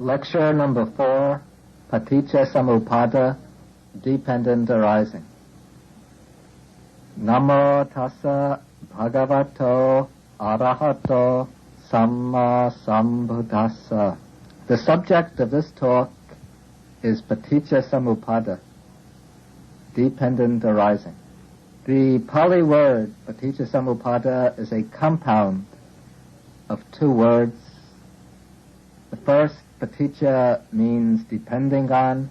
Lecture number 4, Paticca Samuppada, Dependent Arising. Namo tassa bhagavato arahato samma sambuddhassa. The subject of this talk is Paticca Samuppada, Dependent Arising. The Pali word Paticca Samuppada is a compound of two words. The first, Paticca, means depending on,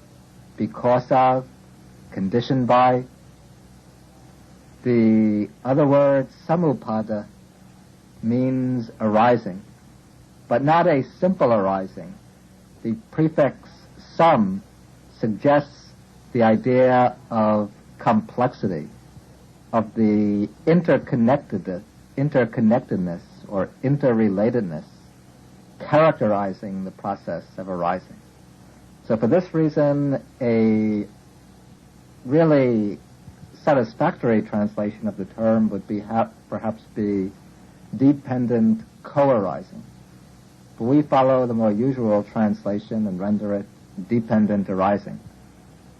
because of, conditioned by. The other word, Samuppada, means arising, but not a simple arising. The prefix sam suggests the idea of complexity, of the interconnectedness or interrelatedness characterizing the process of arising. So for this reason, a really satisfactory translation of the term would be perhaps be dependent co-arising. But we follow the more usual translation and render it dependent arising.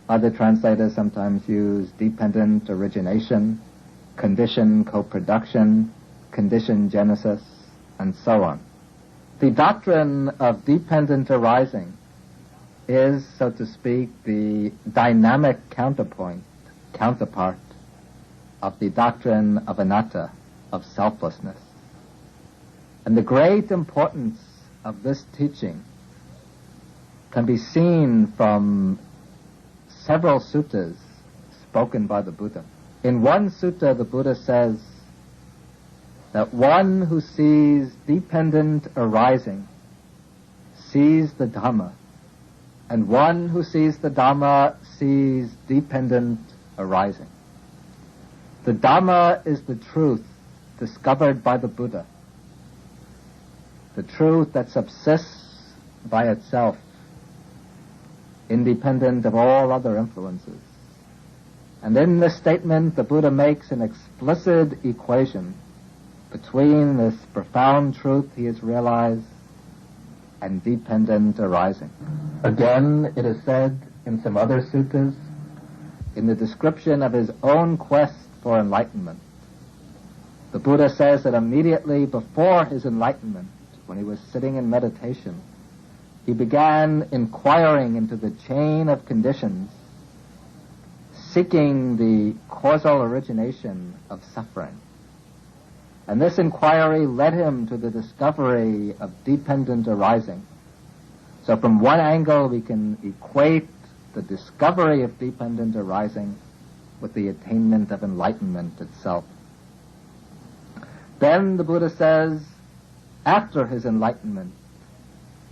Other translators sometimes use dependent origination, condition co-production, condition genesis, and so on. The doctrine of dependent arising is, so to speak, the dynamic counterpart of the doctrine of anatta, of selflessness. And the great importance of this teaching can be seen from several suttas spoken by the Buddha. In one sutta, the Buddha says that one who sees dependent arising sees the Dhamma, and one who sees the Dhamma sees dependent arising. The Dhamma is the truth discovered by the Buddha, the truth that subsists by itself, independent of all other influences. And in this statement, the Buddha makes an explicit equation between this profound truth he has realized and dependent arising. Again, it is said in some other suttas, in the description of his own quest for enlightenment, the Buddha says that immediately before his enlightenment, when he was sitting in meditation, he began inquiring into the chain of conditions, seeking the causal origination of suffering. And this inquiry led him to the discovery of dependent arising. So from one angle, we can equate the discovery of dependent arising with the attainment of enlightenment itself. Then the Buddha says, after his enlightenment,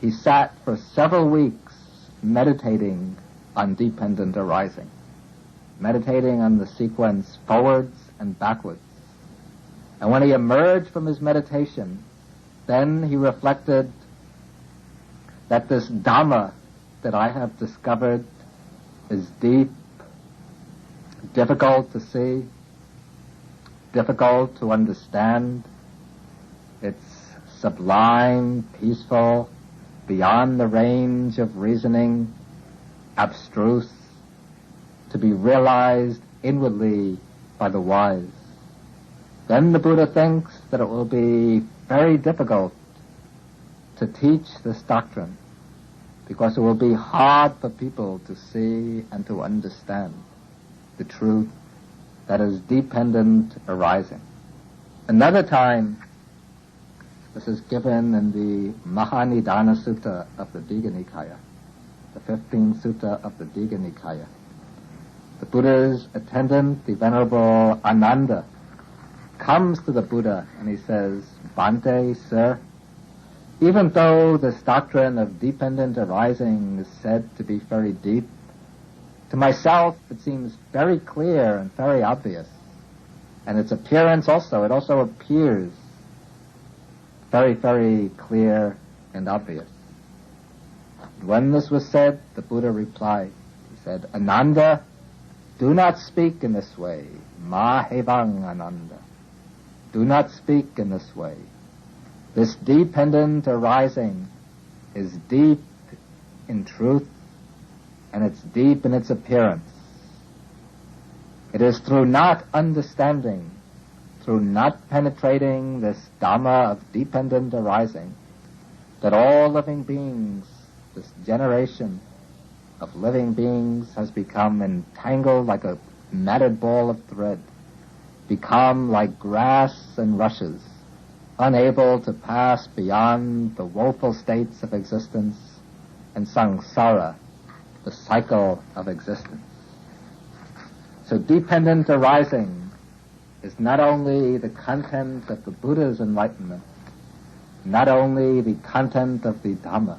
he sat for several weeks meditating on dependent arising, meditating on the sequence forwards and backwards. And when he emerged from his meditation, then he reflected that this Dhamma that I have discovered is deep, difficult to see, difficult to understand. It's sublime, peaceful, beyond the range of reasoning, abstruse, to be realized inwardly by the wise. Then the Buddha thinks that it will be very difficult to teach this doctrine, because it will be hard for people to see and to understand the truth that is dependent arising. Another time, this is given in the Mahanidana Sutta of the Digha Nikaya, the 15th Sutta of the Digha Nikaya. The Buddha's attendant, the Venerable Ananda, comes to the Buddha and he says, Bhante, sir, even though this doctrine of dependent arising is said to be very deep, to myself it seems very clear and very obvious. And its appearance also, it also appears very, very clear and obvious. When this was said, the Buddha replied, he said, Ananda, do not speak in this way. Ma hevang Ananda. Do not speak in this way. This dependent arising is deep in truth, and it's deep in its appearance. It is through not understanding, through not penetrating this Dhamma of dependent arising, that all living beings, this generation of living beings, has become entangled like a matted ball of thread, become like grass and rushes, unable to pass beyond the woeful states of existence and samsara, the cycle of existence. So dependent arising is not only the content of the Buddha's enlightenment, not only the content of the Dhamma,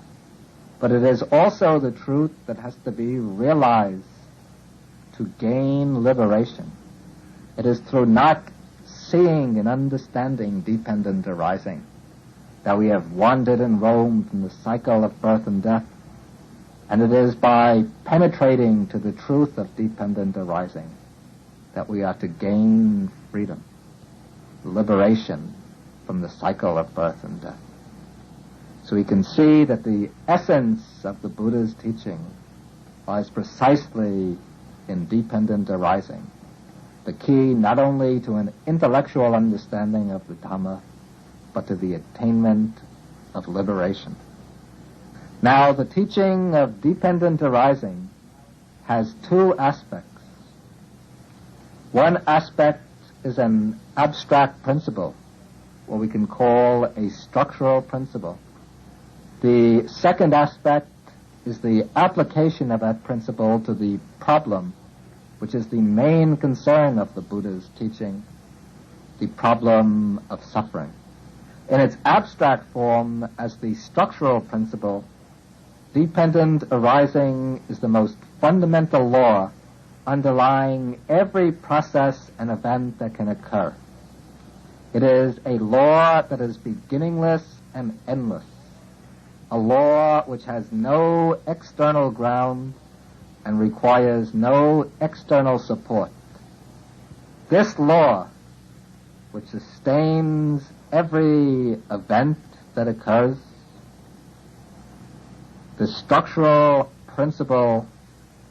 but it is also the truth that has to be realized to gain liberation. It is through not seeing and understanding dependent arising that we have wandered and roamed in the cycle of birth and death, and it is by penetrating to the truth of dependent arising that we are to gain freedom, liberation from the cycle of birth and death. So we can see that the essence of the Buddha's teaching lies precisely in dependent arising, the key not only to an intellectual understanding of the Dhamma, but to the attainment of liberation. Now, the teaching of dependent arising has two aspects. One aspect is an abstract principle, what we can call a structural principle. The second aspect is the application of that principle to the problem, which is the main concern of the Buddha's teaching, the problem of suffering. In its abstract form, as the structural principle, dependent arising is the most fundamental law underlying every process and event that can occur. It is a law that is beginningless and endless, a law which has no external ground and requires no external support. This law, which sustains every event that occurs, the structural principle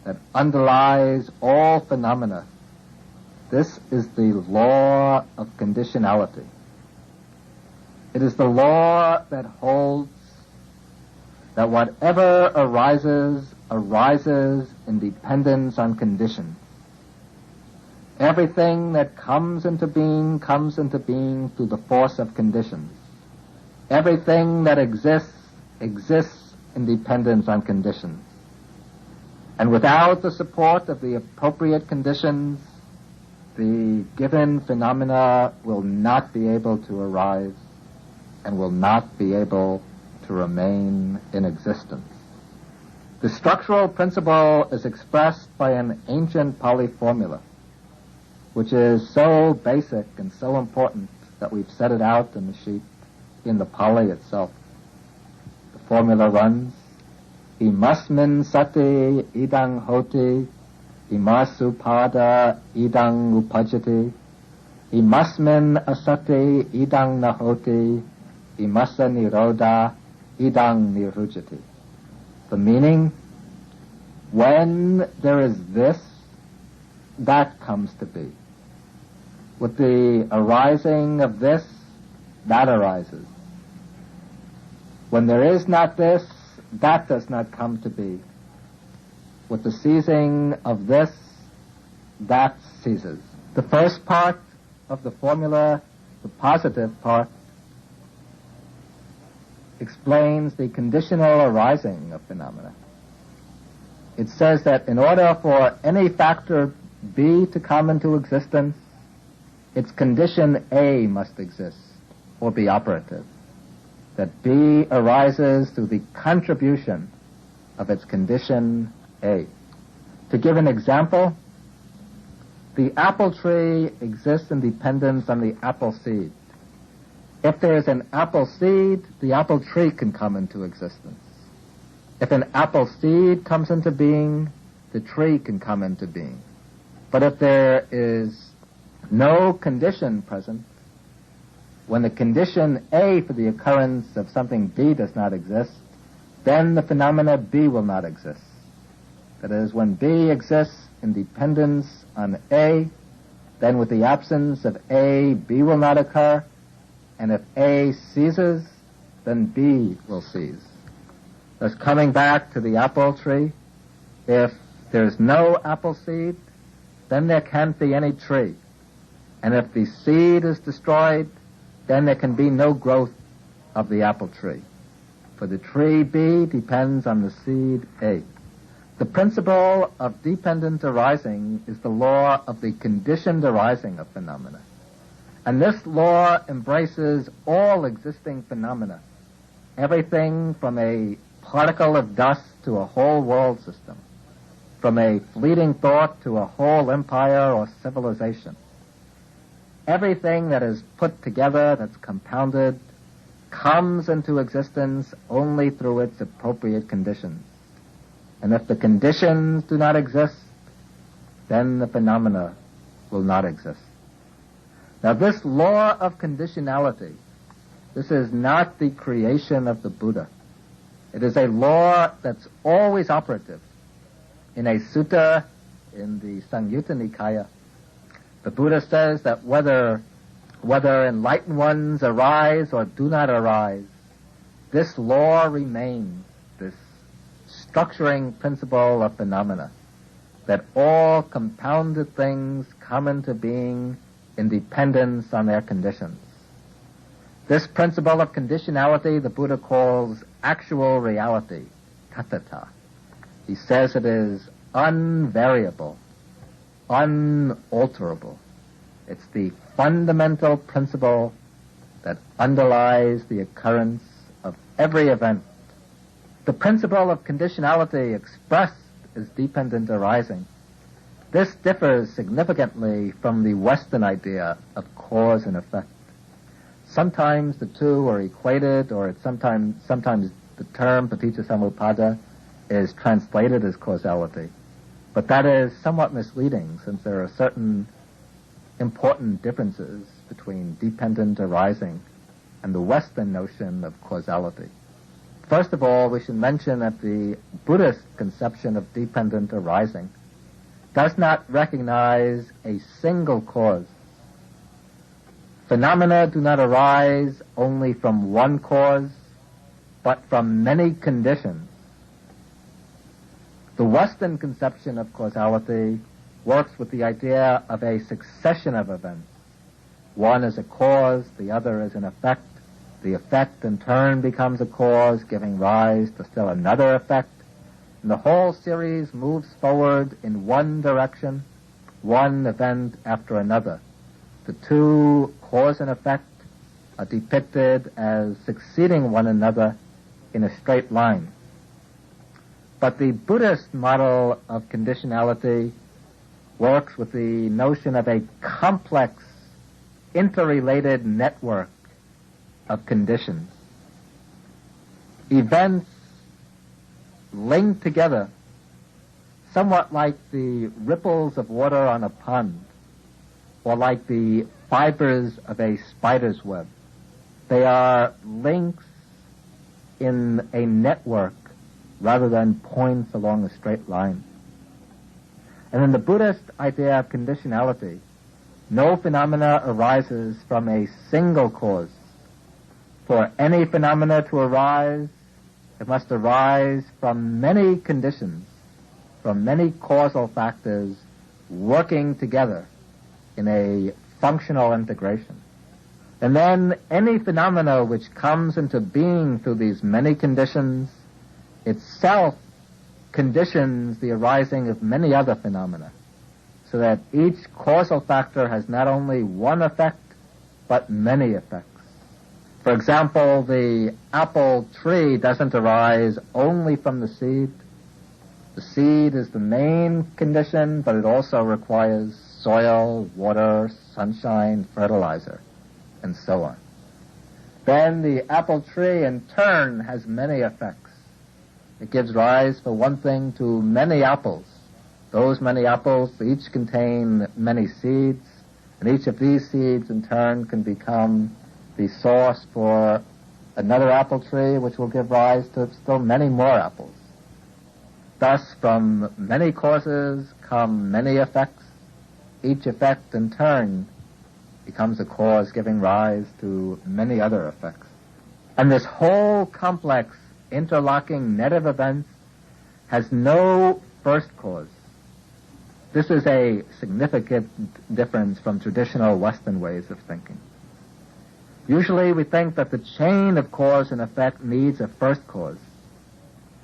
that underlies all phenomena, this is the law of conditionality. It is the law that holds that whatever arises, arises in dependence on conditions. Everything that comes into being through the force of conditions. Everything that exists, exists in dependence on conditions. And without the support of the appropriate conditions, the given phenomena will not be able to arise and will not be able to remain in existence. The structural principle is expressed by an ancient Pali formula, which is so basic and so important that we've set it out in the sheet in the Pali itself. The formula runs, Imasmin sati idang hoti, imasupada idang upajati, imasmin asati idang nahoti, imasa niroda idang nirujati. The meaning, when there is this, that comes to be. With the arising of this, that arises. When there is not this, that does not come to be. With the ceasing of this, that ceases. The first part of the formula, the positive part, explains the conditional arising of phenomena. It says that in order for any factor B to come into existence, its condition A must exist or be operative. That B arises through the contribution of its condition A. To give an example, the apple tree exists in dependence on the apple seed. If there is an apple seed, the apple tree can come into existence. If an apple seed comes into being, the tree can come into being. But if there is no condition present, when the condition A for the occurrence of something B does not exist, then the phenomena B will not exist. That is, when B exists in dependence on A, then with the absence of A, B will not occur, and if A ceases, then B will cease. Thus, coming back to the apple tree, if there's no apple seed, then there can't be any tree. And if the seed is destroyed, then there can be no growth of the apple tree. For the tree B depends on the seed A. The principle of dependent arising is the law of the conditioned arising of phenomena. And this law embraces all existing phenomena, everything from a particle of dust to a whole world system, from a fleeting thought to a whole empire or civilization. Everything that is put together, that's compounded, comes into existence only through its appropriate conditions. And if the conditions do not exist, then the phenomena will not exist. Now, this law of conditionality, this is not the creation of the Buddha. It is a law that's always operative. In a sutta in the Samyutta Nikaya, the Buddha says that whether enlightened ones arise or do not arise, this law remains, this structuring principle of phenomena, that all compounded things come into being in dependence on their conditions. This principle of conditionality the Buddha calls actual reality, tathata. He says it is unvariable, unalterable. It's the fundamental principle that underlies the occurrence of every event. The principle of conditionality expressed as dependent arising. This differs significantly from the Western idea of cause and effect. Sometimes the two are equated, or sometimes the term Paticca Samuppada is translated as causality. But that is somewhat misleading, since there are certain important differences between dependent arising and the Western notion of causality. First of all, we should mention that the Buddhist conception of dependent arising does not recognize a single cause. Phenomena do not arise only from one cause, but from many conditions. The Western conception of causality works with the idea of a succession of events. One is a cause, the other is an effect. The effect in turn becomes a cause, giving rise to still another effect. And the whole series moves forward in one direction, one event after another. The two, cause and effect, are depicted as succeeding one another in a straight line. But the Buddhist model of conditionality works with the notion of a complex, interrelated network of conditions. Events linked together, somewhat like the ripples of water on a pond, or like the fibers of a spider's web. They are links in a network rather than points along a straight line. And in the Buddhist idea of conditionality, no phenomena arises from a single cause. For any phenomena to arise, it must arise from many conditions, from many causal factors working together in a functional integration. And then any phenomena which comes into being through these many conditions itself conditions the arising of many other phenomena, so that each causal factor has not only one effect, but many effects. For example, the apple tree doesn't arise only from the seed. The seed is the main condition, but it also requires soil, water, sunshine, fertilizer, and so on. Then the apple tree, in turn, has many effects. It gives rise, for one thing, to many apples. Those many apples each contain many seeds, and each of these seeds, in turn, can become the source for another apple tree which will give rise to still many more apples. Thus, from many causes come many effects. Each effect in turn becomes a cause giving rise to many other effects. And this whole complex interlocking net of events has no first cause. This is a significant difference from traditional Western ways of thinking. Usually we think that the chain of cause and effect needs a first cause,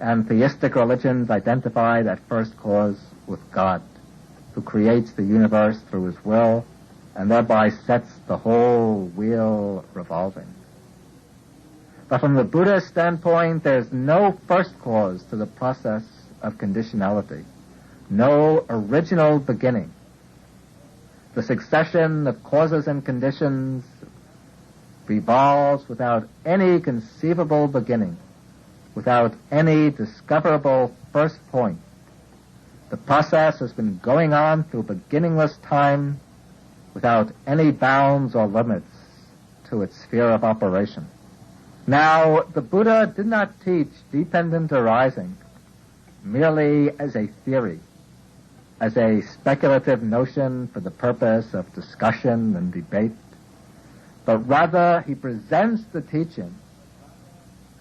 and theistic religions identify that first cause with God, who creates the universe through his will and thereby sets the whole wheel revolving. But from the Buddhist standpoint, there's no first cause to the process of conditionality, no original beginning. The succession of causes and conditions revolves without any conceivable beginning, without any discoverable first point. The process has been going on through beginningless time without any bounds or limits to its sphere of operation. Now, the Buddha did not teach dependent arising merely as a theory, as a speculative notion for the purpose of discussion and debate, but rather he presents the teaching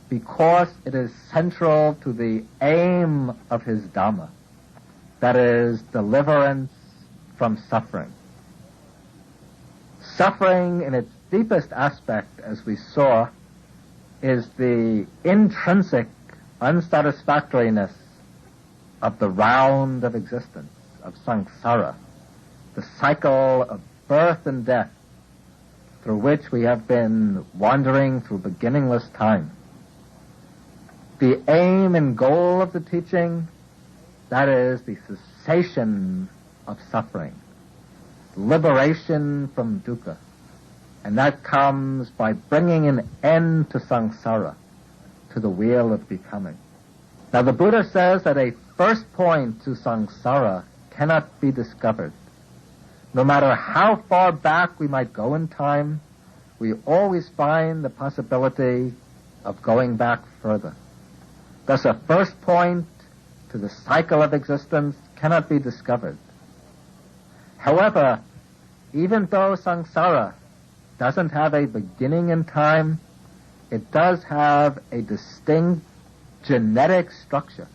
because it is central to the aim of his Dhamma, that is, deliverance from suffering. Suffering in its deepest aspect, as we saw, is the intrinsic unsatisfactoriness of the round of existence, of samsara, the cycle of birth and death through which we have been wandering through beginningless time. The aim and goal of the teaching, that is the cessation of suffering, liberation from dukkha. And that comes by bringing an end to samsara, to the wheel of becoming. Now the Buddha says that a first point to samsara cannot be discovered. No matter how far back we might go in time, we always find the possibility of going back further. Thus a first point to the cycle of existence cannot be discovered. However, even though samsara doesn't have a beginning in time, it does have a distinct genetic structure,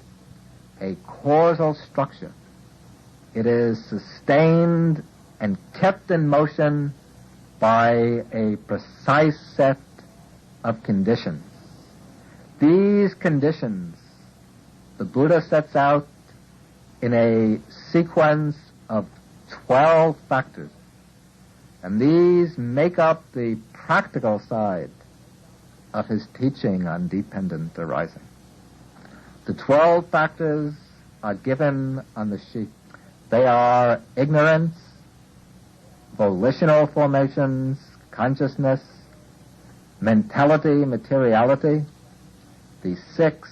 a causal structure. It is sustained and kept in motion by a precise set of conditions. These conditions the Buddha sets out in a sequence of 12 factors. And these make up the practical side of his teaching on dependent arising. The 12 factors are given on the sheet. They are ignorance, volitional formations, consciousness, mentality, materiality, the 6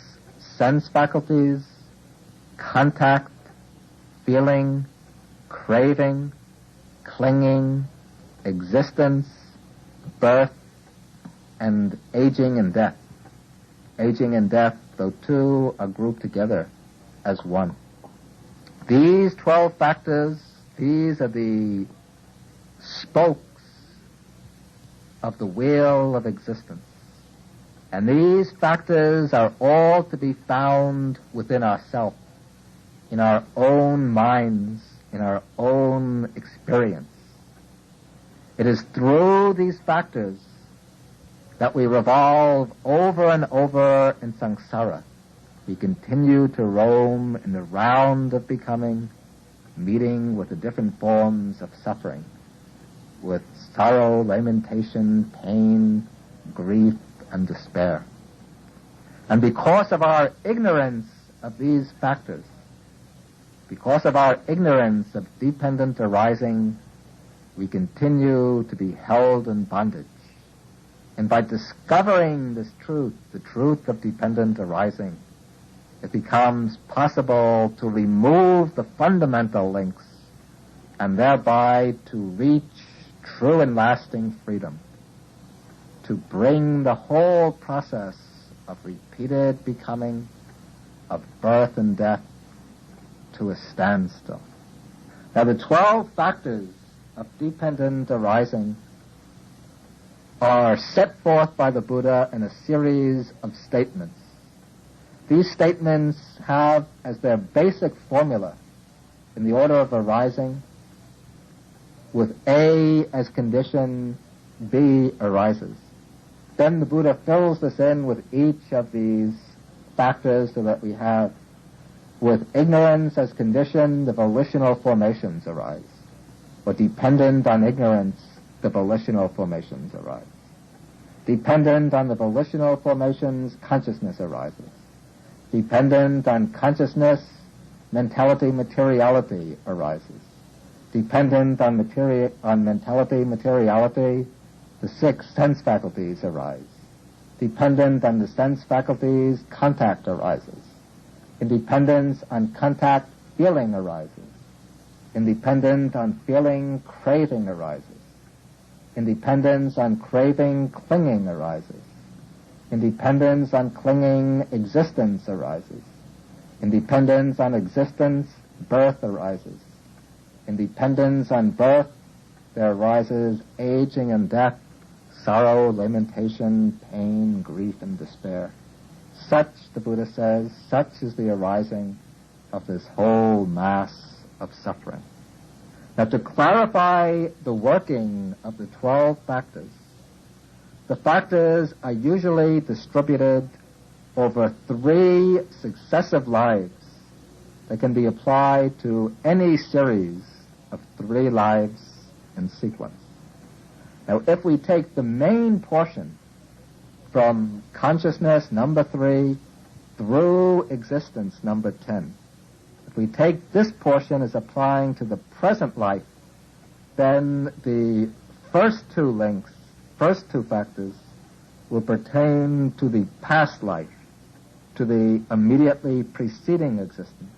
sense faculties, contact, feeling, craving, clinging, existence, birth, and aging and death. Aging and death, though two, are grouped together as one. These 12 factors, these are the spokes of the wheel of existence. And these factors are all to be found within ourselves, in our own minds, in our own experience. It is through these factors that we revolve over and over in samsara. We continue to roam in the round of becoming, meeting with the different forms of suffering, with sorrow, lamentation, pain, grief, and despair. And because of our ignorance of these factors, because of our ignorance of dependent arising, we continue to be held in bondage. And by discovering this truth, the truth of dependent arising, it becomes possible to remove the fundamental links and thereby to reach true and lasting freedom. to bring the whole process of repeated becoming, of birth and death, to a standstill. Now, the 12 factors of dependent arising are set forth by the Buddha in a series of statements. These statements have as their basic formula, in the order of arising, with A as condition, B arises. Then the Buddha fills this in with each of these factors so that we have, with ignorance as condition, the volitional formations arise. Or dependent on ignorance, the volitional formations arise. Dependent on the volitional formations, consciousness arises. Dependent on consciousness, mentality, materiality arises. Dependent on mentality, materiality, the 6 sense faculties arise. Dependent on the sense faculties, contact arises. In dependence on contact, feeling arises. In dependence on feeling, craving arises. In dependence on craving, clinging arises. In dependence on clinging, existence arises. In dependence on existence, birth arises. In dependence on birth, there arises aging and death, sorrow, lamentation, pain, grief, and despair. Such, the Buddha says, such is the arising of this whole mass of suffering. Now, to clarify the working of the 12 factors, the factors are usually distributed over 3 successive lives that can be applied to any series of 3 lives in sequence. Now, if we take the main portion from consciousness, number 3, through existence, number 10, if we take this portion as applying to the present life, then the first 2 links, first 2 factors, will pertain to the past life, to the immediately preceding existence.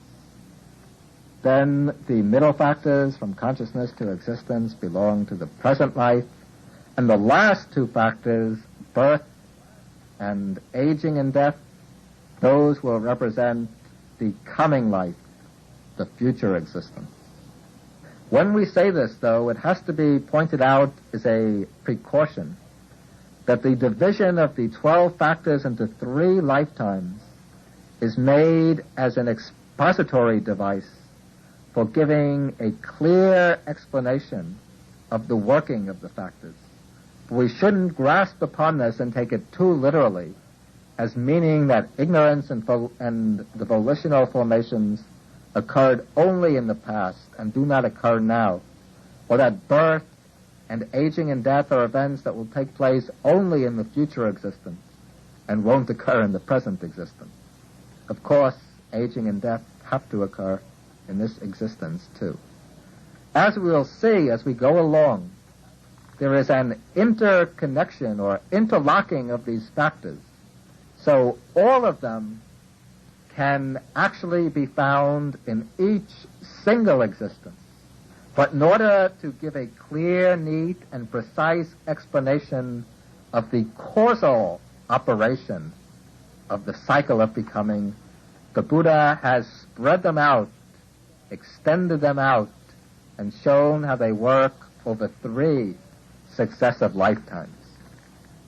Then the middle factors from consciousness to existence belong to the present life, and the last 2 factors, birth and aging and death, those will represent the coming life, the future existence. When we say this, though, it has to be pointed out as a precaution that the division of the 12 factors into 3 lifetimes is made as an expository device for giving a clear explanation of the working of the factors. We shouldn't grasp upon this and take it too literally as meaning that ignorance and the volitional formations occurred only in the past and do not occur now, or that birth and aging and death are events that will take place only in the future existence and won't occur in the present existence. Of course, aging and death have to occur in this existence too. As we will see as we go along, there is an interconnection or interlocking of these factors. So all of them can actually be found in each single existence. But in order to give a clear, neat, and precise explanation of the causal operation of the cycle of becoming, the Buddha has spread them out, extended them out, and shown how they work over 3 successive lifetimes.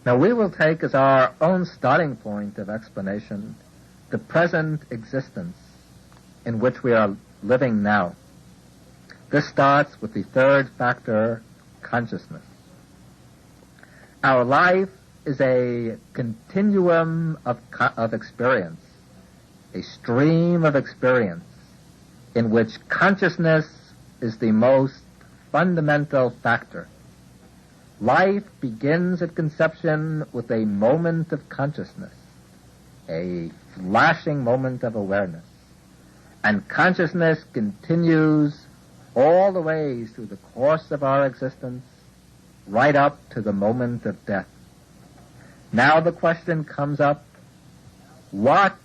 Now we will take as our own starting point of explanation the present existence in which we are living now. This starts with the 3rd factor, consciousness. Our life is a continuum of experience, a stream of experience in which consciousness is the most fundamental factor. Life begins at conception with a moment of consciousness, a flashing moment of awareness, and consciousness continues all the way through the course of our existence, right up to the moment of death. Now the question comes up, what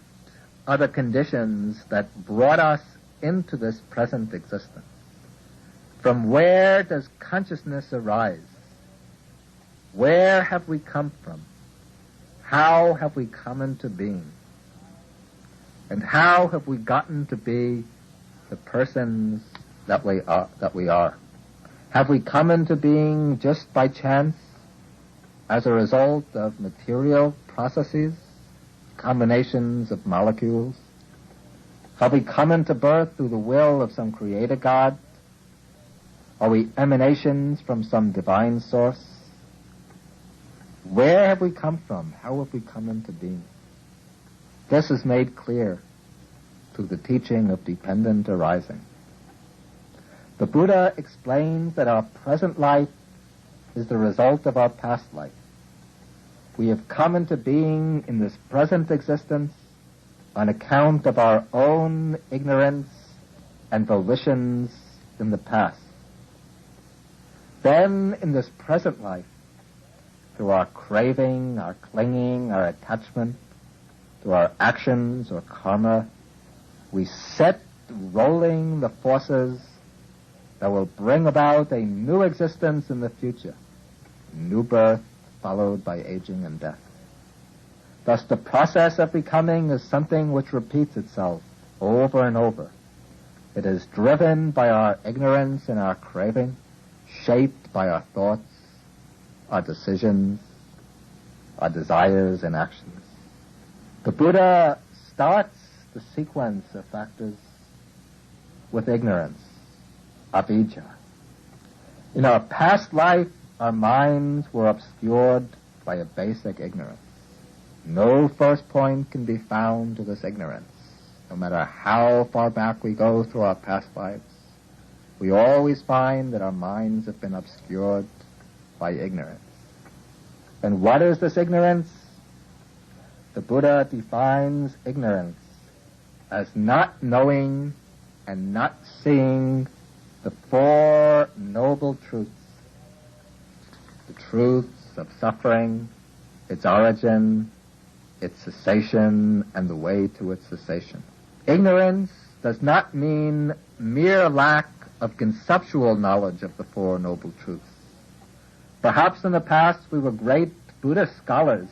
are the conditions that brought us into this present existence? From where does consciousness arise? Where have we come from? How have we come into being? And how have we gotten to be the persons that we are? Have we come into being just by chance as a result of material processes, combinations of molecules? Have we come into birth through the will of some creator God? Are we emanations from some divine source? Where have we come from? How have we come into being? This is made clear through the teaching of dependent arising. The Buddha explains that our present life is the result of our past life. We have come into being in this present existence on account of our own ignorance and volitions in the past. Then, in this present life, through our craving, our clinging, our attachment, through our actions or karma, we set rolling the forces that will bring about a new existence in the future, new birth followed by aging and death. Thus, the process of becoming is something which repeats itself over and over. It is driven by our ignorance and our craving, shaped by our thoughts, our decisions, our desires and actions. The Buddha starts the sequence of factors with ignorance, avijja. In our past life, our minds were obscured by a basic ignorance. No first point can be found to this ignorance. No matter how far back we go through our past lives, we always find that our minds have been obscured by ignorance. And what is this ignorance? The Buddha defines ignorance as not knowing and not seeing the Four Noble Truths. The truths of suffering, its origin, its cessation, and the way to its cessation. Ignorance does not mean mere lack of conceptual knowledge of the Four Noble Truths. Perhaps in the past we were great Buddhist scholars.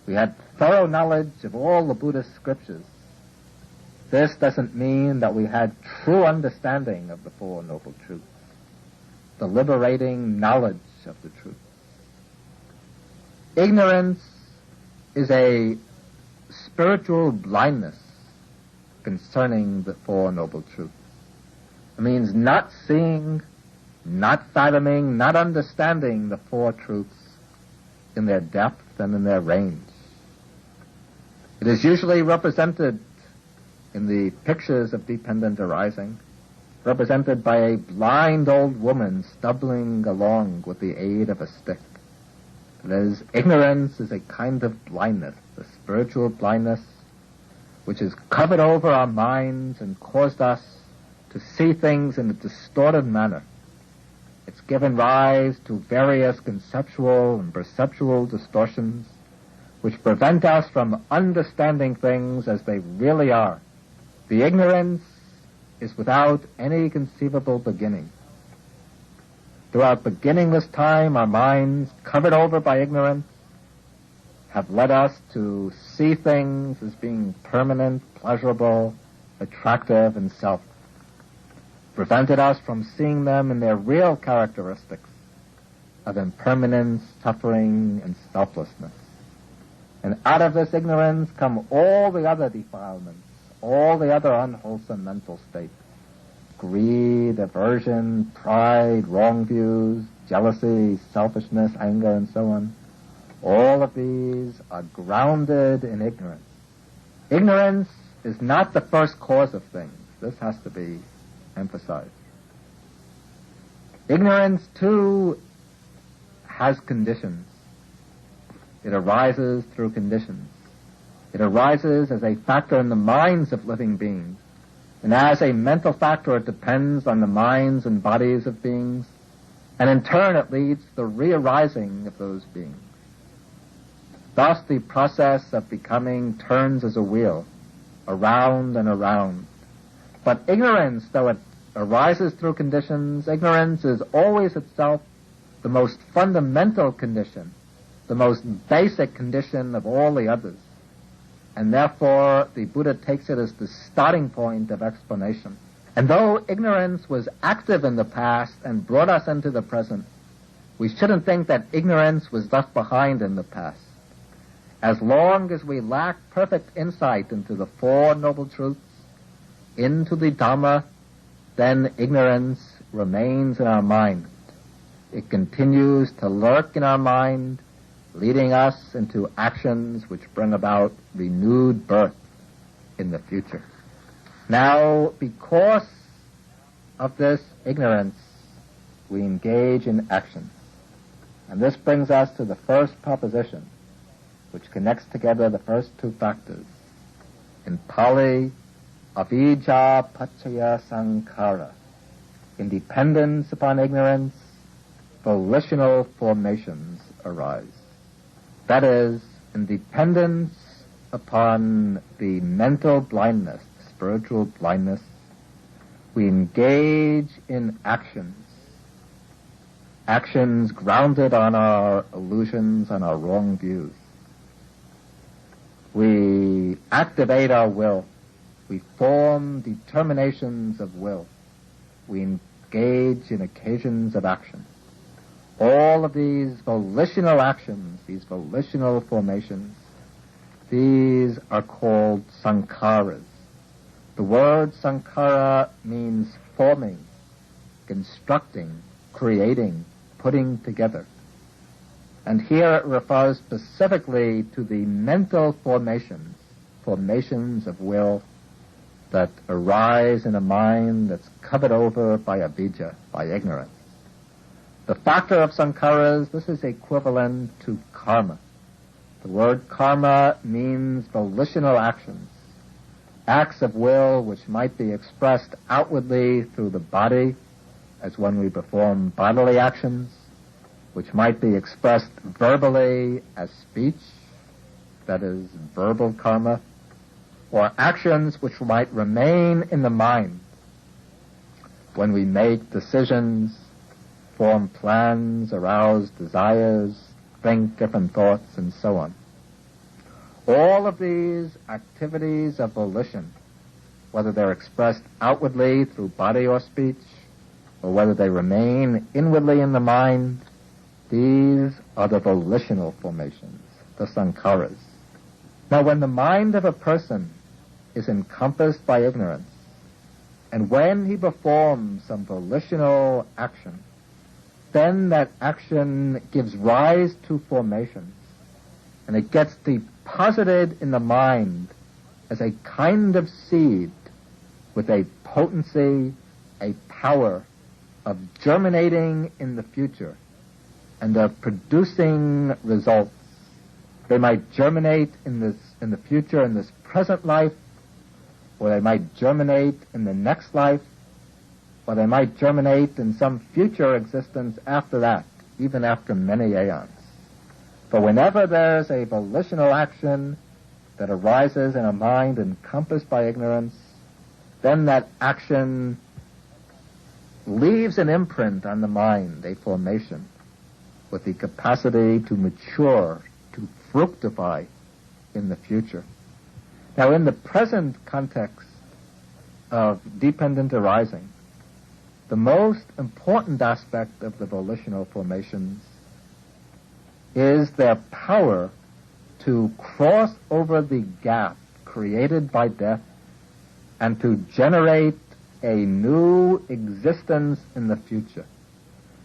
We had thorough knowledge of all the Buddhist scriptures. This doesn't mean that we had true understanding of the Four Noble Truths, the liberating knowledge of the truth. Ignorance is a spiritual blindness concerning the Four Noble Truths. It means not seeing, not fathoming, not understanding the Four Truths in their depth and in their range. It is usually represented in the pictures of dependent arising, represented by a blind old woman stumbling along with the aid of a stick. That is, ignorance is a kind of blindness, a spiritual blindness, which has covered over our minds and caused us to see things in a distorted manner. It's given rise to various conceptual and perceptual distortions, which prevent us from understanding things as they really are. The ignorance is without any conceivable beginning. Throughout beginningless time, our minds, covered over by ignorance, have led us to see things as being permanent, pleasurable, attractive, and self. Prevented us from seeing them in their real characteristics of impermanence, suffering, and selflessness. And out of this ignorance come all the other defilements, all the other unwholesome mental states. Greed, aversion, pride, wrong views, jealousy, selfishness, anger, and so on. All of these are grounded in ignorance. Ignorance is not the first cause of things. This has to be emphasized. Ignorance, too, has conditions. It arises through conditions. It arises as a factor in the minds of living beings. And as a mental factor, it depends on the minds and bodies of beings. And in turn, it leads to the re-arising of those beings. Thus, the process of becoming turns as a wheel, around and around. But ignorance, though it arises through conditions, ignorance is always itself the most fundamental condition, the most basic condition of all the others. And therefore, the Buddha takes it as the starting point of explanation. And though ignorance was active in the past and brought us into the present, we shouldn't think that ignorance was left behind in the past. As long as we lack perfect insight into the Four Noble Truths, into the Dhamma, then ignorance remains in our mind. It continues to lurk in our mind, leading us into actions which bring about renewed birth in the future. Now, because of this ignorance, we engage in action. And this brings us to the first proposition, which connects together the first two factors. In Pali, avijja paccaya sankhara. In dependence upon ignorance, volitional formations arise. That is, in dependence upon the mental blindness, spiritual blindness, we engage in actions grounded on our illusions, on our wrong views. We activate our will. We form determinations of will. We engage in occasions of action. All of these volitional actions, these volitional formations, these are called sankharas. The word sankhara means forming, constructing, creating, putting together. And here it refers specifically to the mental formations of will that arise in a mind that's covered over by avijja, by ignorance. The factor of sankharas, this is equivalent to karma. The word karma means volitional actions, acts of will which might be expressed outwardly through the body, as when we perform bodily actions, which might be expressed verbally as speech, that is, verbal karma, or actions which might remain in the mind when we make decisions, form plans, arouse desires, think different thoughts, and so on. All of these activities of volition, whether they're expressed outwardly through body or speech, or whether they remain inwardly in the mind, these are the volitional formations, the sankharas. Now, when the mind of a person is encompassed by ignorance, and when he performs some volitional action, then that action gives rise to formations, and it gets deposited in the mind as a kind of seed with a potency, a power of germinating in the future and of producing results. They might germinate in the future, in this present life, or they might germinate in the next life, or they might germinate in some future existence after that, even after many aeons. But whenever there's a volitional action that arises in a mind encompassed by ignorance, then that action leaves an imprint on the mind, a formation, with the capacity to mature, to fructify in the future. Now, in the present context of dependent arising, the most important aspect of the volitional formations is their power to cross over the gap created by death and to generate a new existence in the future.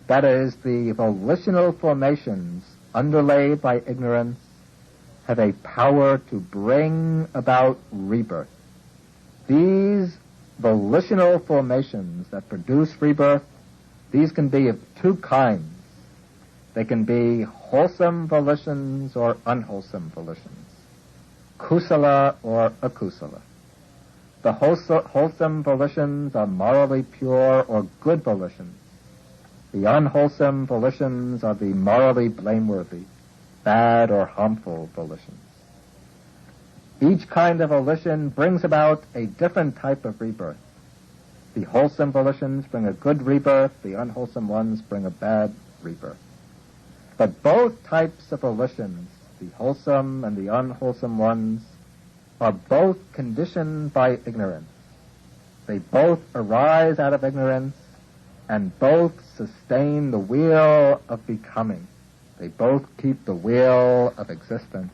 That is, the volitional formations underlaid by ignorance have a power to bring about rebirth. These volitional formations that produce rebirth, these can be of two kinds. They can be wholesome volitions or unwholesome volitions, kusala or akusala. The wholesome volitions are morally pure or good volitions. The unwholesome volitions are the morally blameworthy, bad or harmful volitions. Each kind of volition brings about a different type of rebirth. The wholesome volitions bring a good rebirth, the unwholesome ones bring a bad rebirth. But both types of volitions, the wholesome and the unwholesome ones, are both conditioned by ignorance. They both arise out of ignorance, and both sustain the wheel of becoming. They both keep the wheel of existence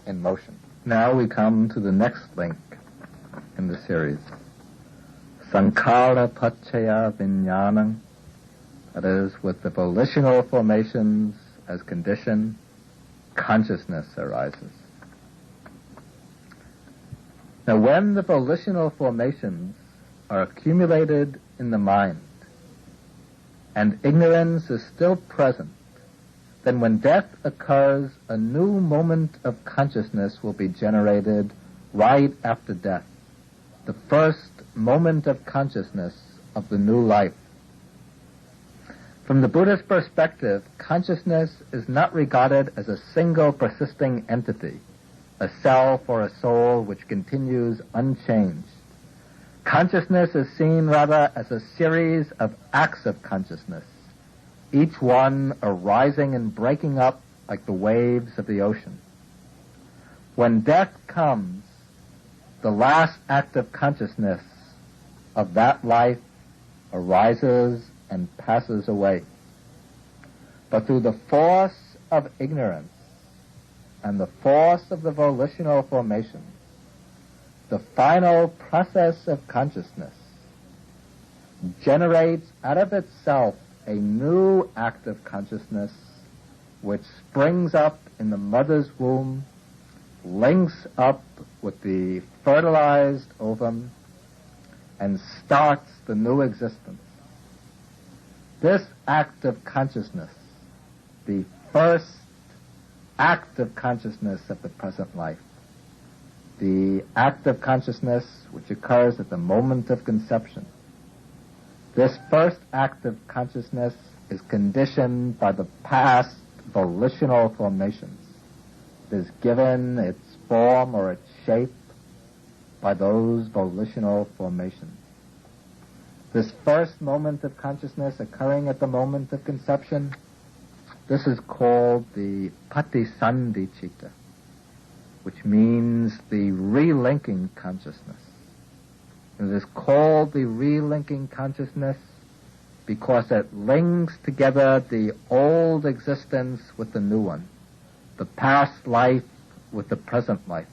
in motion. Now we come to the next link in the series. Sankhara Paccaya Vijnanam, that is, with the volitional formations as condition, consciousness arises. Now when the volitional formations are accumulated in the mind, and ignorance is still present, then when death occurs, a new moment of consciousness will be generated right after death, the first moment of consciousness of the new life. From the Buddhist perspective, consciousness is not regarded as a single persisting entity, a self or a soul which continues unchanged. Consciousness is seen rather as a series of acts of consciousness, each one arising and breaking up like the waves of the ocean. When death comes, the last act of consciousness of that life arises and passes away. But through the force of ignorance and the force of the volitional formation, the final process of consciousness generates out of itself a new act of consciousness which springs up in the mother's womb, links up with the fertilized ovum, and starts the new existence. This act of consciousness, the first act of consciousness of the present life, the act of consciousness which occurs at the moment of conception, this first act of consciousness is conditioned by the past volitional formations. It is given its form or its shape by those volitional formations. This first moment of consciousness occurring at the moment of conception, this is called the Patisandhicitta, which means the relinking consciousness. It is called the relinking consciousness because it links together the old existence with the new one, the past life with the present life,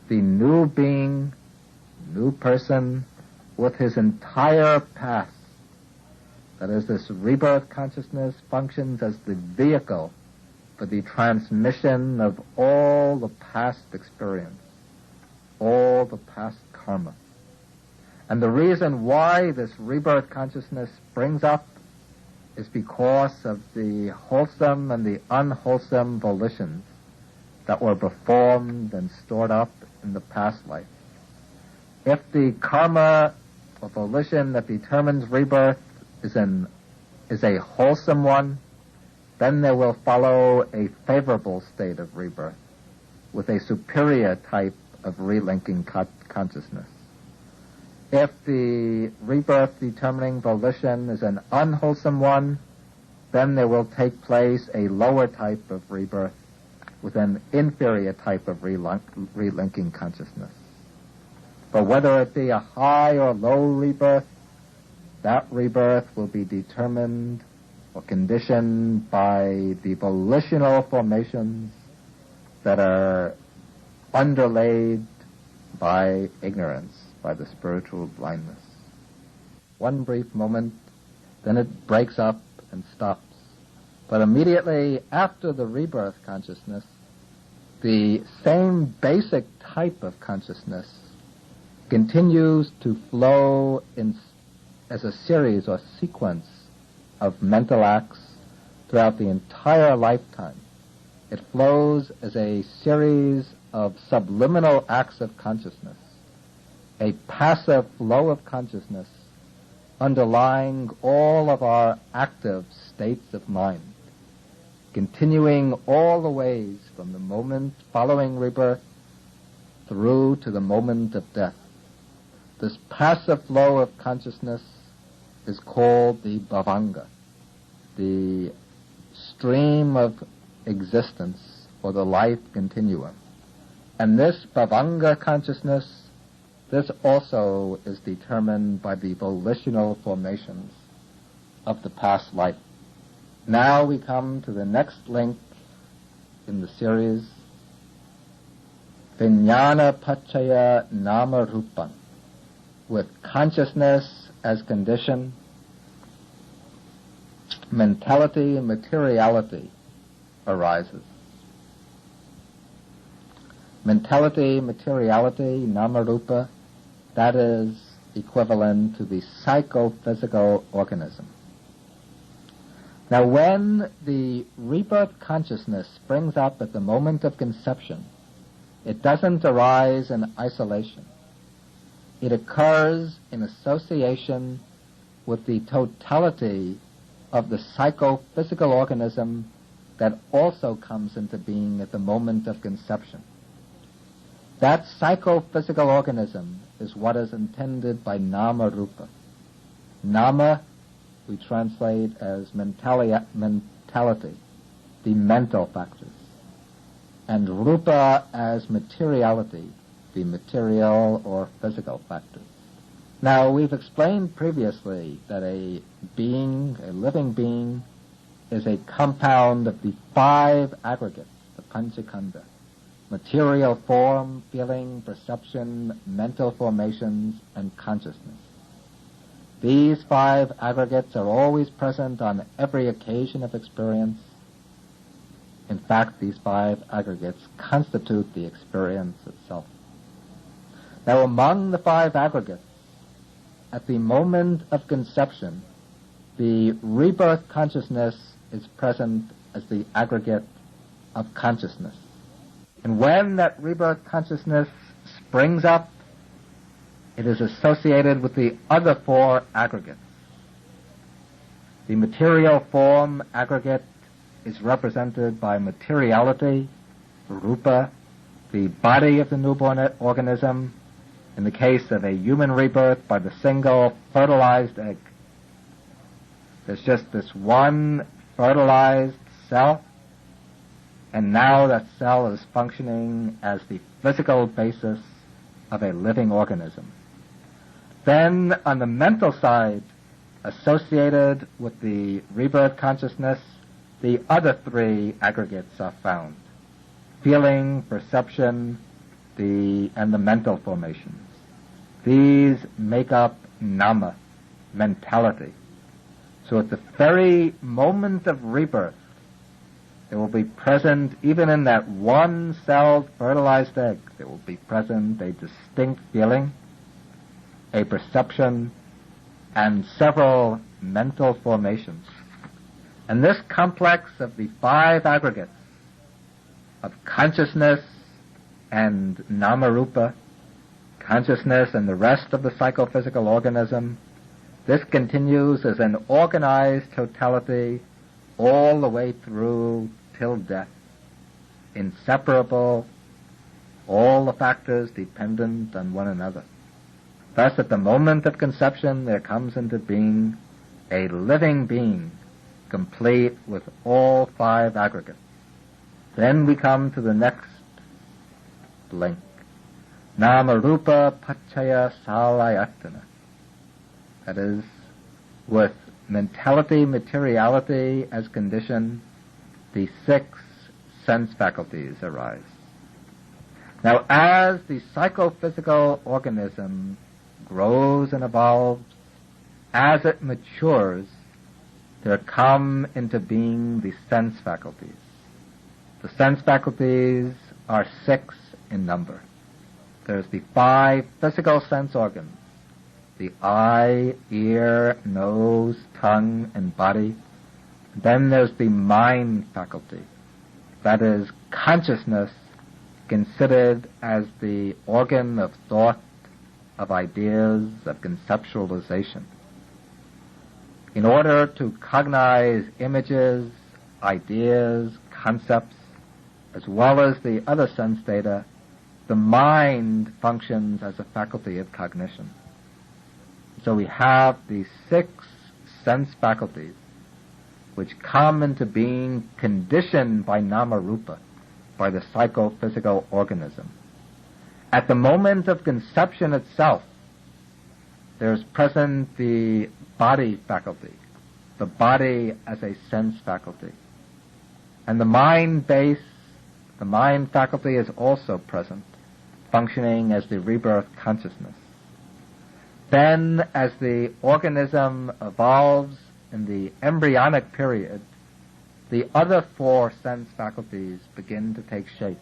the new being, new person, with his entire past. That is, this rebirth consciousness functions as the vehicle for the transmission of all the past experience, all the past karma. And the reason why this rebirth consciousness springs up is because of the wholesome and the unwholesome volitions that were performed and stored up in the past life. If the karma or volition that determines rebirth is a wholesome one, then there will follow a favorable state of rebirth with a superior type of relinking consciousness. If the rebirth determining volition is an unwholesome one, then there will take place a lower type of rebirth with an inferior type of relinking consciousness. But whether it be a high or low rebirth, that rebirth will be determined or conditioned by the volitional formations that are underlaid by ignorance, by the spiritual blindness. One brief moment, then it breaks up and stops. But immediately after the rebirth consciousness, the same basic type of consciousness continues to flow as a series or sequence of mental acts throughout the entire lifetime. It flows as a series of subliminal acts of consciousness, a passive flow of consciousness underlying all of our active states of mind, continuing all the ways from the moment following rebirth through to the moment of death. This passive flow of consciousness is called the bhavanga, the stream of existence or the life continuum. And this bhavanga consciousness, this also is determined by the volitional formations of the past life. Now we come to the next link in the series, Vijnana Paccaya Nama Rupa, with consciousness as condition, mentality and materiality arises. Mentality, materiality, Namarupa, that is equivalent to the psychophysical organism. Now when the rebirth consciousness springs up at the moment of conception, it doesn't arise in isolation. It occurs in association with the totality of the psychophysical organism that also comes into being at the moment of conception. That psychophysical organism is what is intended by Nama Rupa. Nama we translate as mentality, the mental factors, and Rupa as materiality, the material or physical factors. Now, we've explained previously that a being, a living being, is a compound of the 5 aggregates, the Panchakanda: material form, feeling, perception, mental formations, and consciousness. These 5 aggregates are always present on every occasion of experience. In fact, these 5 aggregates constitute the experience itself. Now, among the 5 aggregates, at the moment of conception, the rebirth consciousness is present as the aggregate of consciousness. And when that rebirth consciousness springs up, it is associated with the other 4 aggregates. The material form aggregate is represented by materiality, Rupa, the body of the newborn organism, in the case of a human rebirth, by the single fertilized egg. There's just this one fertilized cell, and now that cell is functioning as the physical basis of a living organism. Then, on the mental side, associated with the rebirth consciousness, the other 3 aggregates are found: feeling, perception, and the mental formations. These make up Nama, mentality. So at the very moment of rebirth, there will be present, even in that one-celled fertilized egg, there will be present a distinct feeling, a perception, and several mental formations. And this complex of the 5 aggregates of consciousness and Namarupa, consciousness and the rest of the psychophysical organism, this continues as an organized totality all the way through till death, inseparable, all the factors dependent on one another. Thus, at the moment of conception, there comes into being a living being, complete with all 5 aggregates. Then we come to the next link, Namarupa Paccaya Salayatana. That is, with mentality, materiality as condition, the 6 sense faculties arise. Now, as the psychophysical organism grows and evolves, as it matures, there come into being the sense faculties. The sense faculties are 6 in number. There's the 5 physical sense organs: the eye, ear, nose, tongue, and body. Then there's the mind faculty. That is consciousness, considered as the organ of thought, of ideas, of conceptualization. In order to cognize images, ideas, concepts, as well as the other sense data, the mind functions as a faculty of cognition. So we have these 6 sense faculties which come into being conditioned by nama-rupa, by the psychophysical organism. At the moment of conception itself, there's present the body faculty, the body as a sense faculty. And the mind base, the mind faculty is also present, functioning as the rebirth consciousness. Then, as the organism evolves in the embryonic period, the other four sense faculties begin to take shape.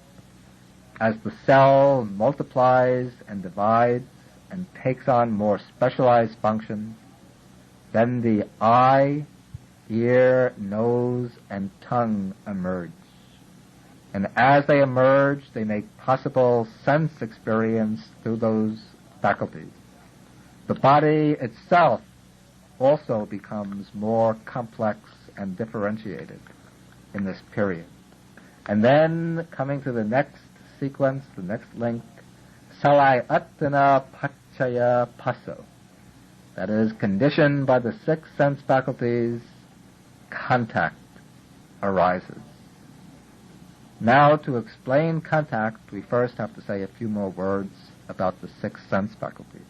As the cell multiplies and divides and takes on more specialized functions, then the eye, ear, nose, and tongue emerge. And as they emerge, they make possible sense experience through those faculties. The body itself also becomes more complex and differentiated in this period. And then, coming to the next sequence, the next link, salai attana pachaya paso. That is, conditioned by the six sense faculties, contact arises. Now, to explain contact, we first have to say a few more words about the six sense faculties.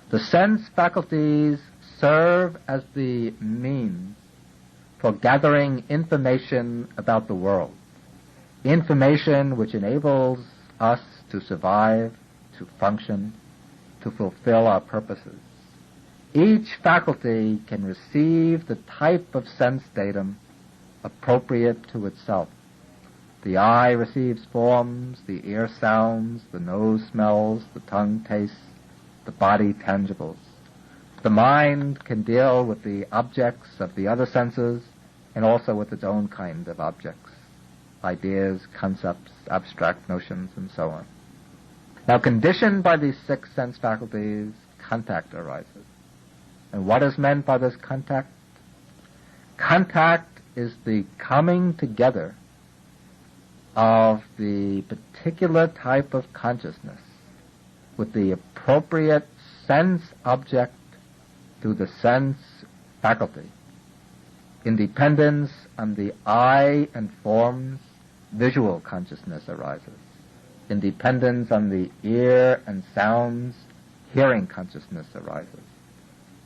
The sense faculties serve as the means for gathering information about the world, information which enables us to survive, to function, to fulfill our purposes. Each faculty can receive the type of sense datum appropriate to itself. The eye receives forms, the ear sounds, the nose smells, the tongue tastes, the body tangibles. The mind can deal with the objects of the other senses and also with its own kind of objects, ideas, concepts, abstract notions, and so on. Now, conditioned by these six sense faculties, contact arises. And what is meant by this contact? Contact is the coming together of the particular type of consciousness with the appropriate sense object through the sense faculty. In dependence on the eye and forms, visual consciousness arises. In dependence on the ear and sounds, hearing consciousness arises.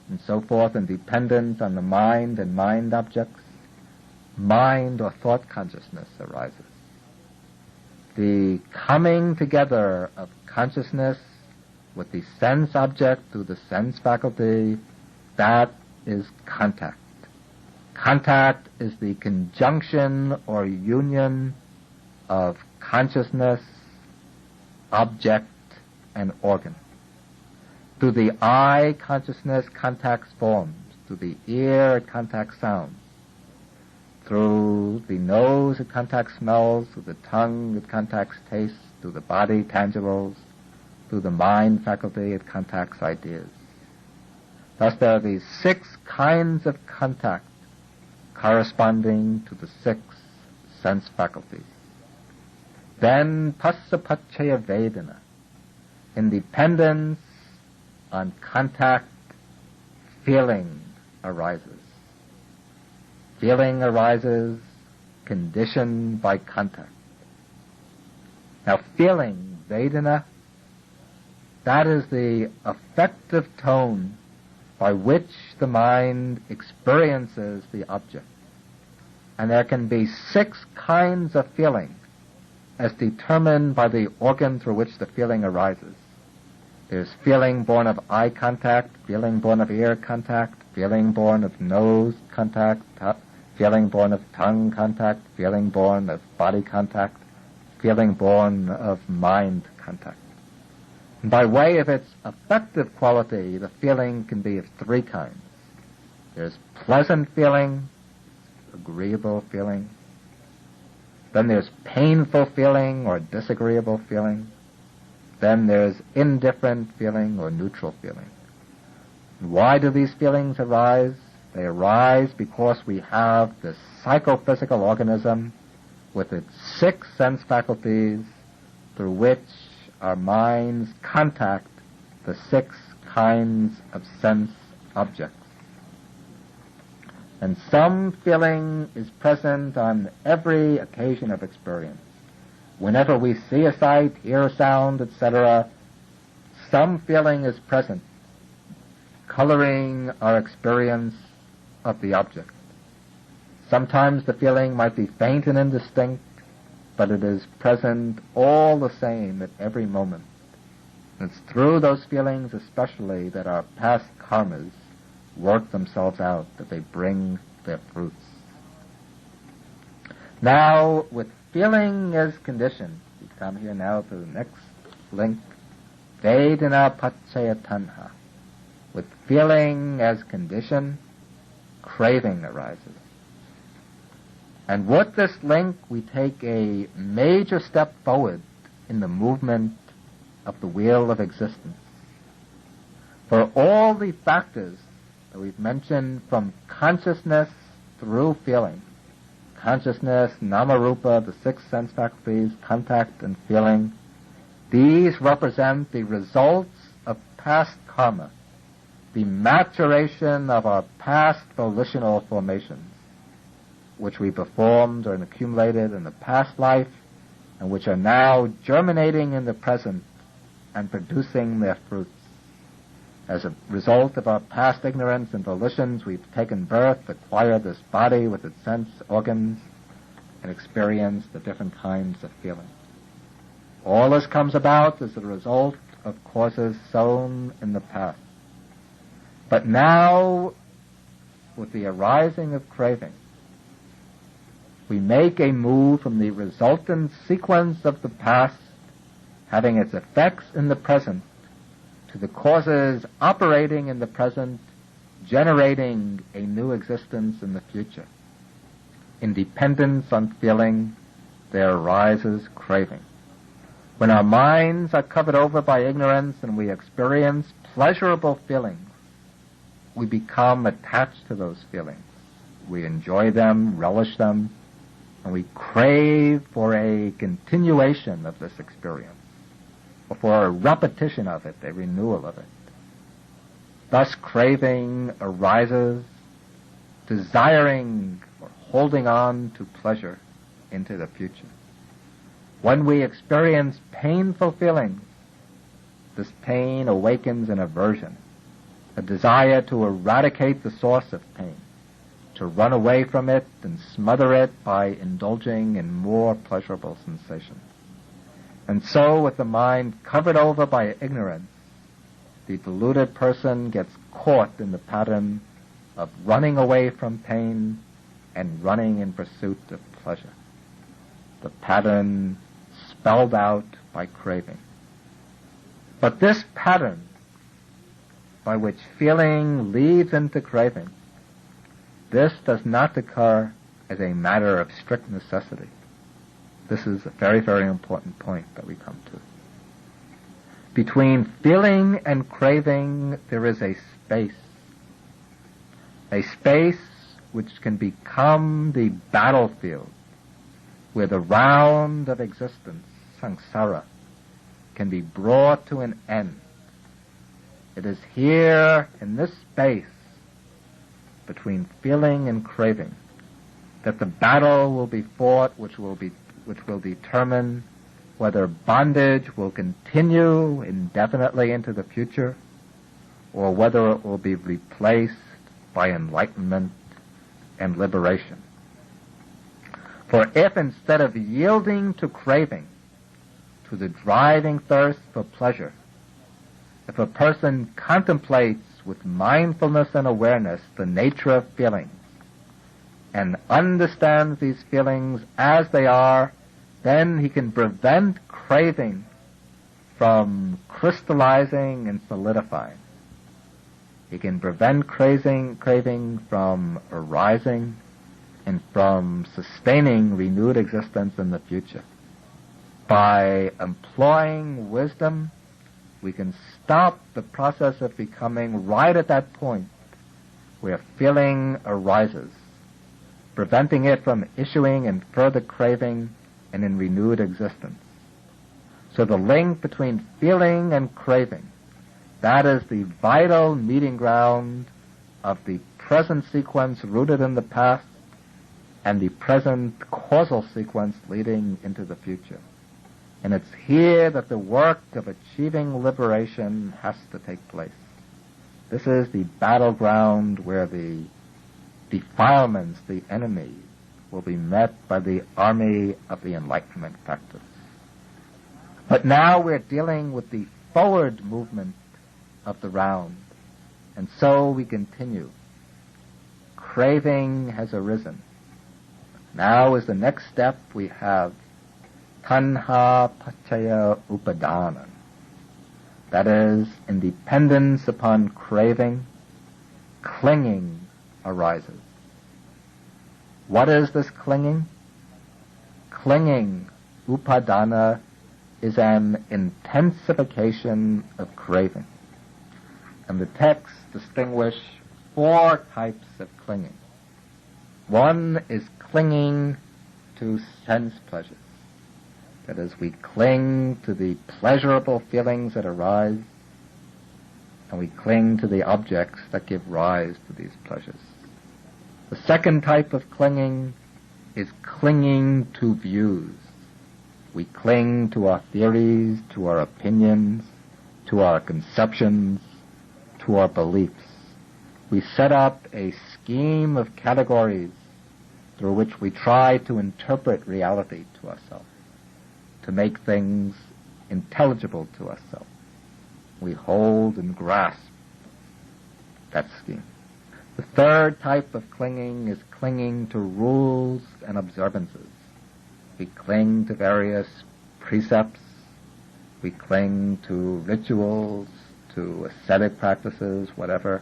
And so forth, in dependence on the mind and mind objects, mind or thought consciousness arises. The coming together of consciousness with the sense object through the sense faculty, that is contact. Contact is the conjunction or union of consciousness, object, and organ. Through the eye, consciousness contacts forms. Through the ear, it contacts sounds. Through the nose, it contacts smells. Through the tongue, it contacts tastes. Through the body, tangibles. Through the mind faculty, it contacts ideas. Thus, there are these six kinds of contact corresponding to the six sense faculties. Then, pasapachaya vedana, in dependence on contact, feeling arises. Feeling arises conditioned by contact. Now, feeling, vedana, that is the affective tone by which the mind experiences the object. And there can be six kinds of feeling as determined by the organ through which the feeling arises. There's feeling born of eye contact, feeling born of ear contact, feeling born of nose contact, feeling born of tongue contact, feeling born of body contact, feeling born of mind contact. And by way of its affective quality, the feeling can be of three kinds. There's pleasant feeling, agreeable feeling. Then there's painful feeling or disagreeable feeling. Then there's indifferent feeling or neutral feeling. And why do these feelings arise? They arise because we have this psychophysical organism with its six sense faculties through which our minds contact the six kinds of sense objects. And some feeling is present on every occasion of experience. Whenever we see a sight, hear a sound, etc., some feeling is present, coloring our experience of the object. Sometimes the feeling might be faint and indistinct, but it is present all the same at every moment. And it's through those feelings especially that our past karmas work themselves out, that they bring their fruits. Now, with feeling as condition, we come here now to the next link, Vedana Paccaya Tanha. With feeling as condition, craving arises. And with this link, we take a major step forward in the movement of the wheel of existence. For all the factors that we've mentioned, from consciousness through feeling, consciousness, nama-rupa, the six sense faculties, contact and feeling, these represent the results of past karma, the maturation of our past volitional formations, which we performed or accumulated in the past life, and which are now germinating in the present and producing their fruits. As a result of our past ignorance and volitions, we've taken birth, acquired this body with its sense organs, and experienced the different kinds of feeling. All this comes about as a result of causes sown in the past. But now, with the arising of craving, we make a move from the resultant sequence of the past, having its effects in the present, to the causes operating in the present, generating a new existence in the future. In dependence on feeling, there arises craving. When our minds are covered over by ignorance and we experience pleasurable feelings, we become attached to those feelings. We enjoy them, relish them, and we crave for a continuation of this experience, or for a repetition of it, a renewal of it. Thus craving arises, desiring or holding on to pleasure into the future. When we experience painful feelings, this pain awakens an aversion, a desire to eradicate the source of pain, to run away from it and smother it by indulging in more pleasurable sensations. And so, with the mind covered over by ignorance, the deluded person gets caught in the pattern of running away from pain and running in pursuit of pleasure. The pattern spelled out by craving. But this pattern, by which feeling leads into craving, this does not occur as a matter of strict necessity. This is a very, very important point that we come to. Between feeling and craving, there is a space which can become the battlefield where the round of existence, samsara, can be brought to an end. It is here, in this space, between feeling and craving, that the battle will be fought, which will determine whether bondage will continue indefinitely into the future, or whether it will be replaced by enlightenment and liberation. For if instead of yielding to craving, to the driving thirst for pleasure, if a person contemplates with mindfulness and awareness the nature of feelings, and understands these feelings as they are, then he can prevent craving from crystallizing and solidifying. He can prevent craving from arising and from sustaining renewed existence in the future. By employing wisdom, we can stop the process of becoming right at that point where feeling arises, preventing it from issuing in further craving and in renewed existence. So the link between feeling and craving, that is the vital meeting ground of the present sequence rooted in the past and the present causal sequence leading into the future. And it's here that the work of achieving liberation has to take place. This is the battleground where the defilements, the enemy, will be met by the army of the Enlightenment practice. But now we're dealing with the forward movement of the round, and so we continue. Craving has arisen. Now as the next step we have tanha paccaya upadana. That is, in dependence upon craving, clinging arises. What is this clinging? Clinging, upadana, is an intensification of craving. And the texts distinguish 4 types of clinging. One is clinging to sense pleasures. That is, we cling to the pleasurable feelings that arise, and we cling to the objects that give rise to these pleasures. The second type of clinging is clinging to views. We cling to our theories, to our opinions, to our conceptions, to our beliefs. We set up a scheme of categories through which we try to interpret reality to ourselves, to make things intelligible to ourselves. We hold and grasp that scheme. The third type of clinging is clinging to rules and observances. We cling to various precepts. We cling to rituals, to ascetic practices, whatever,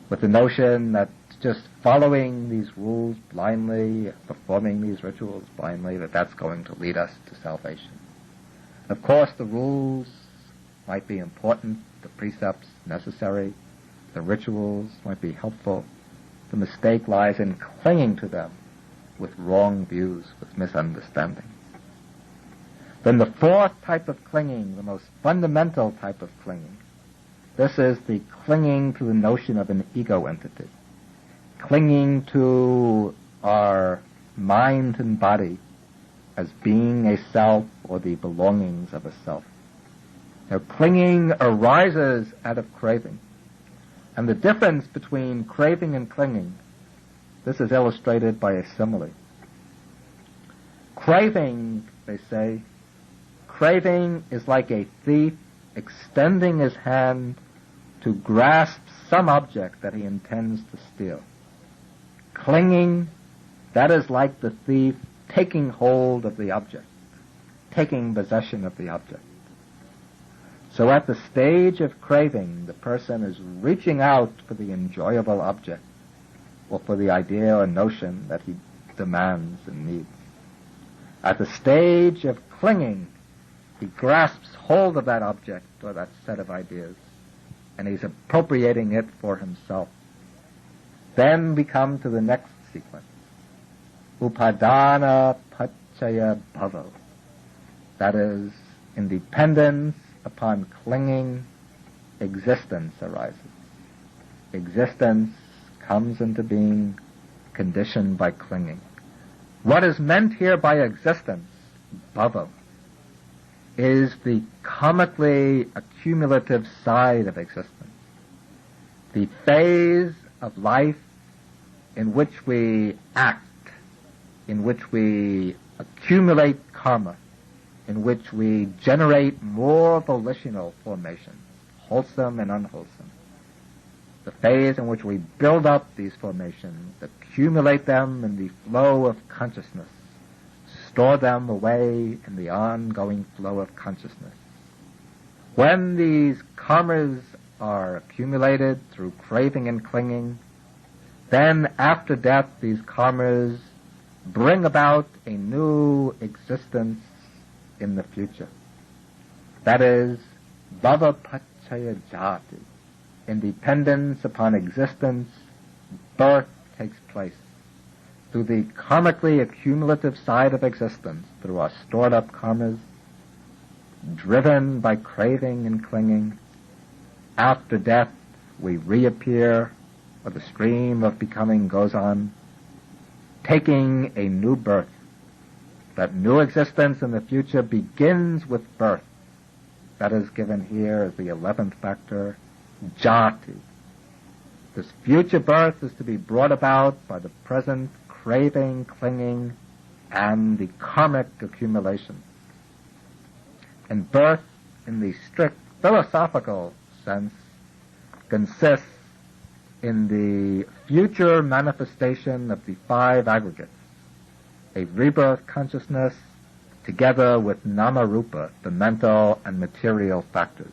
with the notion that just following these rules blindly, performing these rituals blindly, that's going to lead us to salvation. Of course, the rules might be important, the precepts necessary, the rituals might be helpful. The mistake lies in clinging to them with wrong views, with misunderstandings. Then the fourth type of clinging, the most fundamental type of clinging, this is the clinging to the notion of an ego entity, clinging to our mind and body as being a self or the belongings of a self. Now, clinging arises out of craving. And the difference between craving and clinging, this is illustrated by a simile. Craving, they say, craving is like a thief extending his hand to grasp some object that he intends to steal. Clinging, that is like the thief taking hold of the object, taking possession of the object. So at the stage of craving, the person is reaching out for the enjoyable object or for the idea or notion that he demands and needs. At the stage of clinging, he grasps hold of that object or that set of ideas, and he's appropriating it for himself. Then we come to the next sequence. Upadana paccaya bhava. That is, in dependence upon clinging, existence arises. Existence comes into being conditioned by clinging. What is meant here by existence, bhava, is the comically accumulative side of existence. The phase of life in which we act, in which we accumulate karma, in which we generate more volitional formations, wholesome and unwholesome. The phase in which we build up these formations, accumulate them in the flow of consciousness, store them away in the ongoing flow of consciousness. When these karmas are accumulated through craving and clinging, then after death these karmas bring about a new existence in the future. That is, bhava paccaya jati. In dependence upon existence, birth takes place. Through the karmically accumulative side of existence, through our stored up karmas, driven by craving and clinging, after death we reappear or the stream of becoming goes on, taking a new birth. That new existence in the future begins with birth. That is given here as the 11th factor, jati. This future birth is to be brought about by the present craving, clinging, and the karmic accumulation. And birth, in the strict philosophical sense, consists in the future manifestation of the 5 aggregates, a rebirth consciousness together with nama-rupa, the mental and material factors.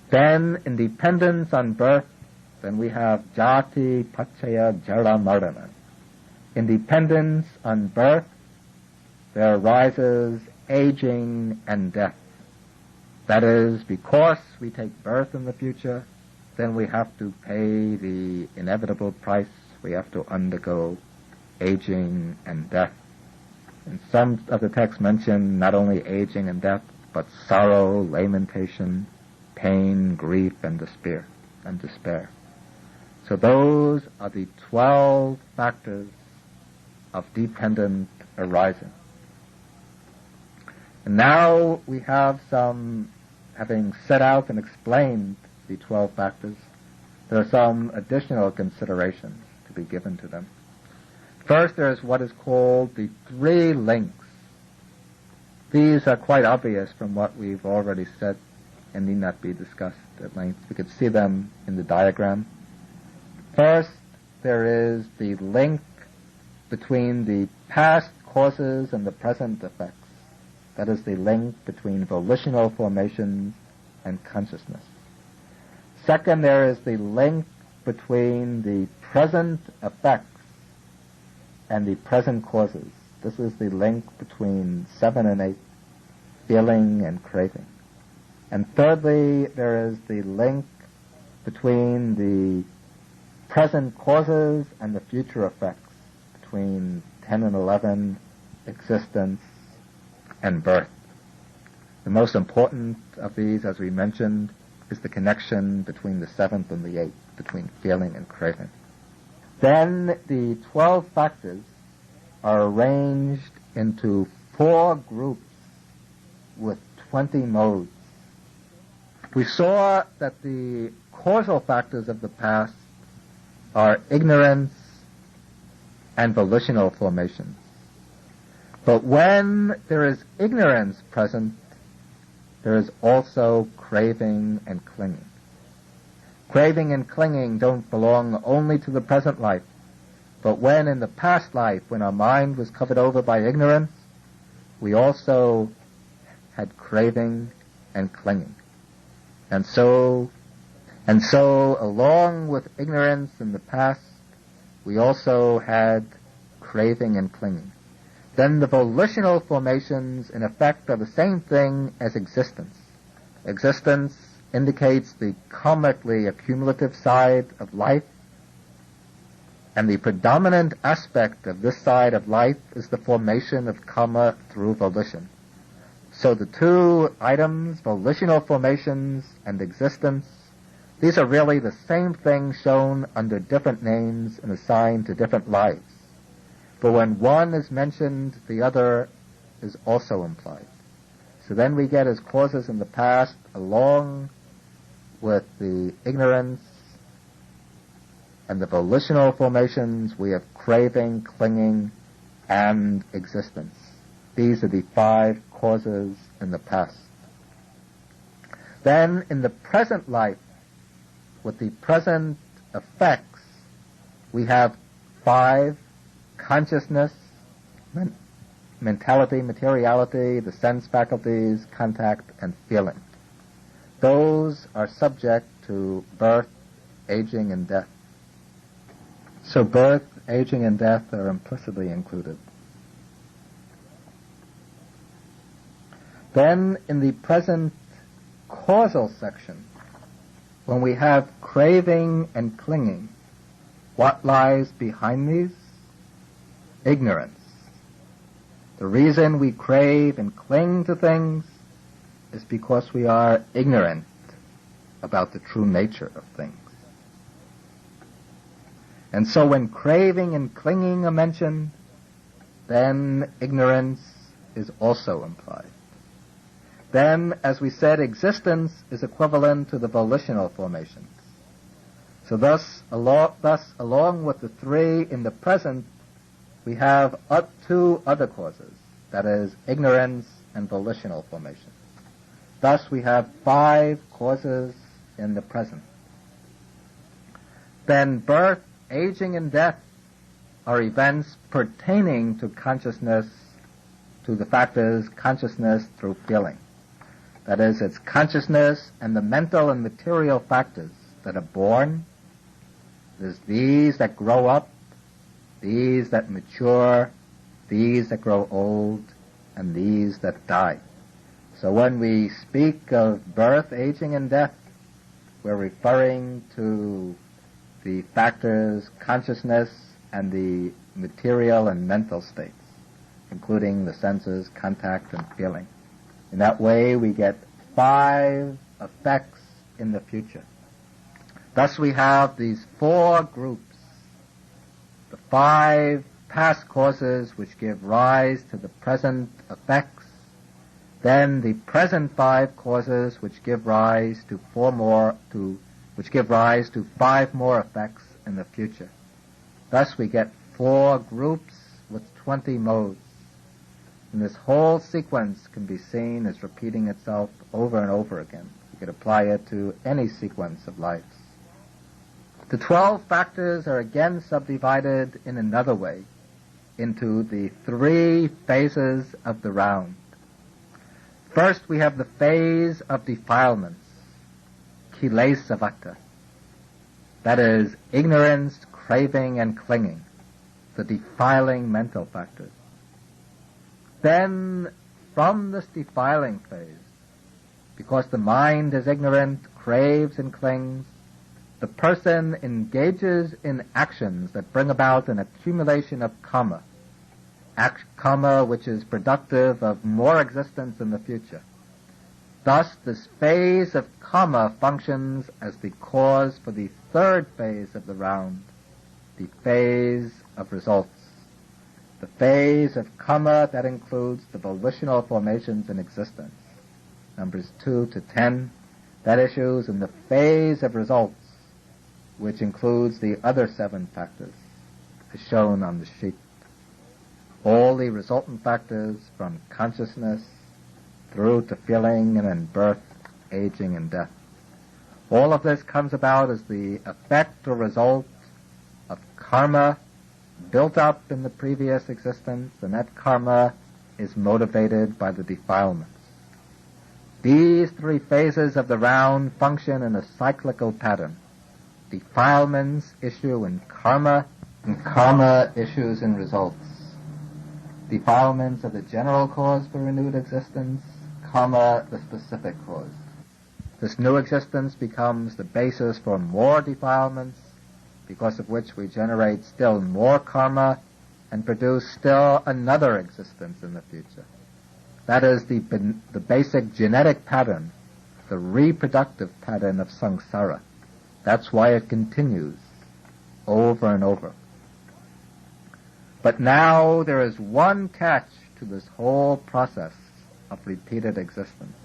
Then, in dependence on birth, then we have jati, pachaya, jara, marana. In dependence on birth, there arises aging and death. That is, because we take birth in the future, then we have to pay the inevitable price. We have to undergo aging and death. And some of the texts mention not only aging and death, but sorrow, lamentation, pain, grief, and despair. So those are the 12 factors of dependent arising. And now we have having set out and explained the 12 factors, there are some additional considerations to be given to them. First, there is what is called the 3 links. These are quite obvious from what we've already said and need not be discussed at length. We could see them in the diagram. First, there is the link between the past causes and the present effects. That is the link between volitional formations and consciousness. Second, there is the link between the present effects and the present causes. This is the link between 7 and 8, feeling and craving. And thirdly, there is the link between the present causes and the future effects, between 10 and 11, existence, and birth. The most important of these, as we mentioned, is the connection between the 7th and the 8th, between feeling and craving. Then the 12 factors are arranged into 4 groups with 20 modes. We saw that the causal factors of the past are ignorance and volitional formations. But when there is ignorance present, there is also craving and clinging. Craving and clinging don't belong only to the present life, but when in the past life, when our mind was covered over by ignorance, we also had craving and clinging. And so along with ignorance in the past, we also had craving and clinging. Then the volitional formations, in effect, are the same thing as existence. Existence indicates the karmically accumulative side of life, and the predominant aspect of this side of life is the formation of karma through volition. So the 2 items, volitional formations and existence, these are really the same thing shown under different names and assigned to different lives. But when one is mentioned, the other is also implied. So then we get as causes in the past, along with the ignorance and the volitional formations, we have craving, clinging, and existence. These are the 5 causes in the past. Then in the present life, with the present effects, we have 5: consciousness, mentality, materiality, the sense faculties, contact, and feeling. Those are subject to birth, aging, and death. So birth, aging, and death are implicitly included. Then, in the present causal section, when we have craving and clinging, what lies behind these? Ignorance. The reason we crave and cling to things is because we are ignorant about the true nature of things. And so when craving and clinging are mentioned, then ignorance is also implied. Then, as we said, existence is equivalent to the volitional formations. So thus, along with the three in the present, we have two other causes, that is, ignorance and volitional formations. Thus, we have 5 causes in the present. Then birth, aging, and death are events pertaining to consciousness, to the factors consciousness through feeling. That is, it's consciousness and the mental and material factors that are born. There's these that grow up, these that mature, these that grow old, and these that die. So when we speak of birth, aging, and death, we're referring to the factors consciousness and the material and mental states, including the senses, contact, and feeling. In that way, we get 5 effects in the future. Thus, we have these 4 groups. The 5 past causes which give rise to the present effects, then the present 5 causes which give rise to 5 more effects in the future. Thus, we get 4 groups with 20 modes. And this whole sequence can be seen as repeating itself over and over again. You could apply it to any sequence of lives. The 12 factors are again subdivided in another way into the 3 phases of the round. First, we have the phase of defilements, kilesavata. That is, ignorance, craving, and clinging, the defiling mental factors. Then, from this defiling phase, because the mind is ignorant, craves, and clings, the person engages in actions that bring about an accumulation of Coma, Coma which is productive of more existence in the future. Thus, this phase of Coma functions as the cause for the 3rd phase of the round, the phase of results. The phase of Coma that includes the volitional formations in existence, numbers 2 to 10, that issues in the phase of results, which includes the other 7 factors, as shown on the sheet. All the resultant factors from consciousness through to feeling and then birth, aging, and death. All of this comes about as the effect or result of karma built up in the previous existence, and that karma is motivated by the defilements. These 3 phases of the round function in a cyclical pattern. Defilements issue in karma, and karma issues in results. Defilements are the general cause for renewed existence, karma the specific cause. This new existence becomes the basis for more defilements, because of which we generate still more karma and produce still another existence in the future. That is the basic genetic pattern, the reproductive pattern of samsara. That's why it continues over and over. But now there is one catch to this whole process of repeated existence.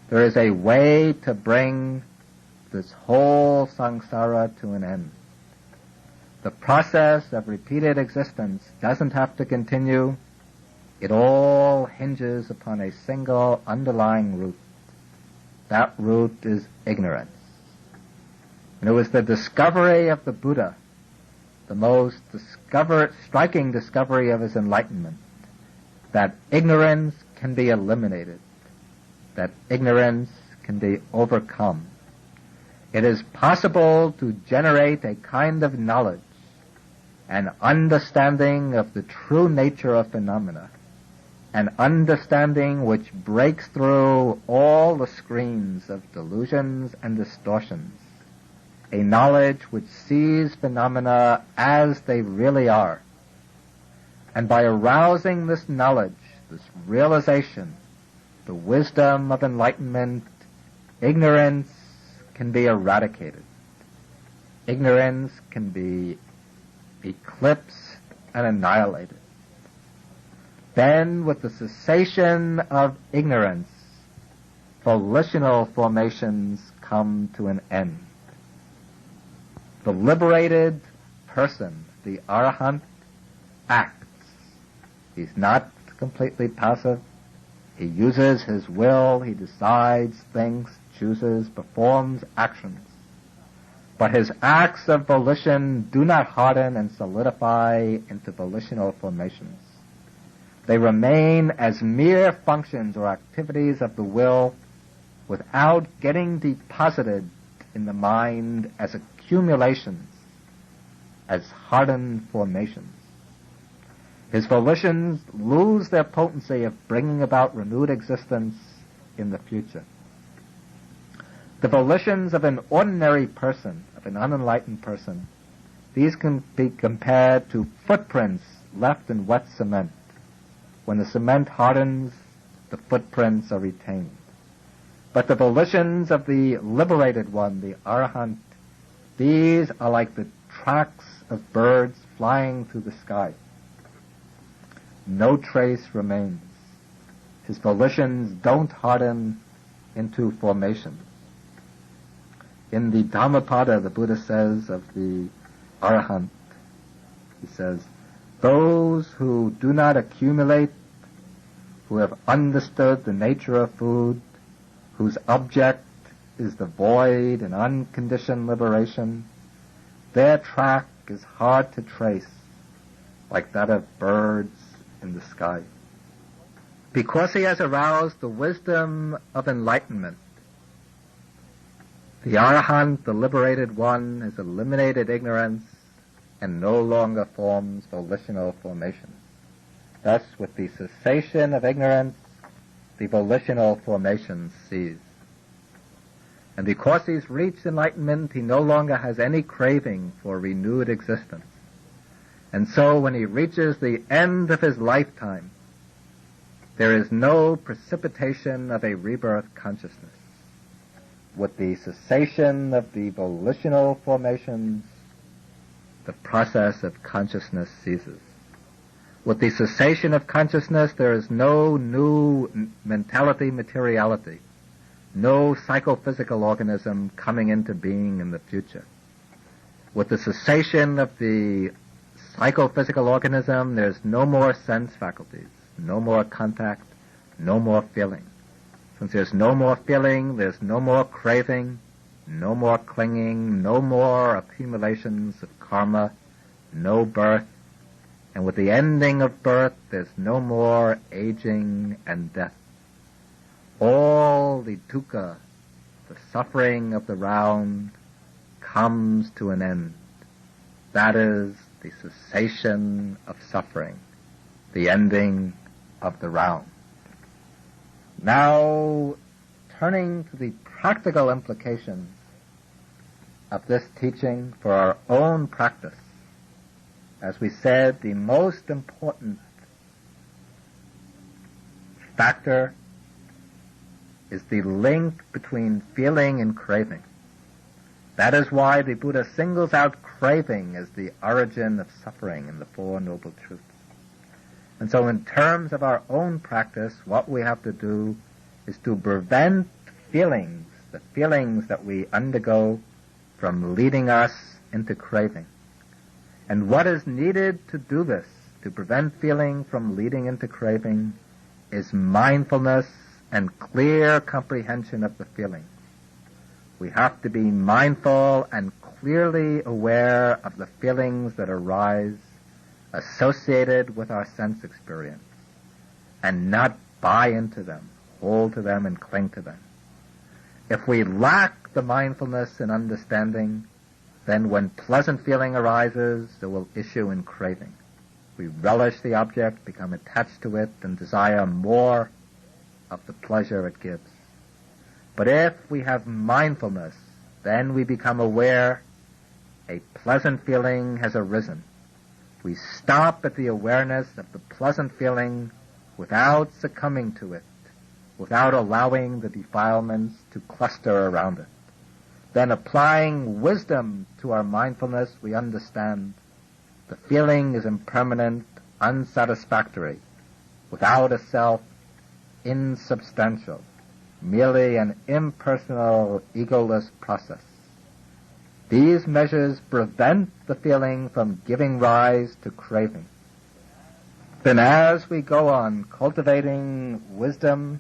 There is a way to bring this whole samsara to an end. The process of repeated existence doesn't have to continue. It all hinges upon a single underlying root. That root is ignorance. And it was the discovery of the Buddha, the most striking discovery of his enlightenment, that ignorance can be eliminated, that ignorance can be overcome. It is possible to generate a kind of knowledge, an understanding of the true nature of phenomena, an understanding which breaks through all the screens of delusions and distortions, a knowledge which sees phenomena as they really are. And by arousing this knowledge, this realization, the wisdom of enlightenment, ignorance can be eradicated. ignorance can be eclipsed and annihilated. Then, with the cessation of ignorance, volitional formations come to an end. The liberated person, the Arahant, acts. He's not completely passive. He uses his will, he decides, thinks, chooses, performs actions. But his acts of volition do not harden and solidify into volitional formations. They remain as mere functions or activities of the will without getting deposited in the mind as accumulations, as hardened formations. His volitions lose their potency of bringing about renewed existence in the future. The volitions of an ordinary person, of an unenlightened person, these can be compared to footprints left in wet cement. When the cement hardens, the footprints are retained. But the volitions of the liberated one, the Arahant, these are like the tracks of birds flying through the sky. No trace remains. His volitions don't harden into formations. In the Dhammapada, the Buddha says of the Arahant, he says, those who do not accumulate, who have understood the nature of food, whose object is the void and unconditioned liberation, their track is hard to trace, like that of birds in the sky. Because he has aroused the wisdom of enlightenment, the Arahant, the liberated one, has eliminated ignorance and no longer forms volitional formations. Thus, with the cessation of ignorance, the volitional formations cease. And because he's reached enlightenment, he no longer has any craving for renewed existence. And so when he reaches the end of his lifetime, there is no precipitation of a rebirth consciousness. With the cessation of the volitional formations, the process of consciousness ceases. With the cessation of consciousness, there is no new mentality materiality, no psychophysical organism coming into being in the future. With the cessation of the psychophysical organism, there's no more sense faculties, no more contact, no more feeling. Since there's no more feeling, there's no more craving, no more clinging, no more accumulations of karma, no birth. And with the ending of birth, there's no more aging and death. All the dukkha, the suffering of the round, comes to an end. That is the cessation of suffering, the ending of the round. Now, turning to the practical implications of this teaching for our own practice. As we said, the most important factor is the link between feeling and craving. That is why the Buddha singles out craving as the origin of suffering in the Four Noble Truths. And so in terms of our own practice, what we have to do is to prevent feelings, the feelings that we undergo, from leading us into craving. And what is needed to do this, to prevent feeling from leading into craving, is mindfulness and clear comprehension of the feeling. We have to be mindful and clearly aware of the feelings that arise associated with our sense experience, and not buy into them, hold to them, and cling to them. If we lack the mindfulness and understanding, then when pleasant feeling arises, it will issue in craving. We relish the object, become attached to it, and desire more of the pleasure it gives. But if we have mindfulness, then we become aware a pleasant feeling has arisen. We stop at the awareness of the pleasant feeling without succumbing to it, without allowing the defilements to cluster around it. then applying wisdom to our mindfulness, we understand the feeling is impermanent, unsatisfactory, without a self, insubstantial, merely an impersonal, egoless process. These measures prevent the feeling from giving rise to craving. Then as we go on cultivating wisdom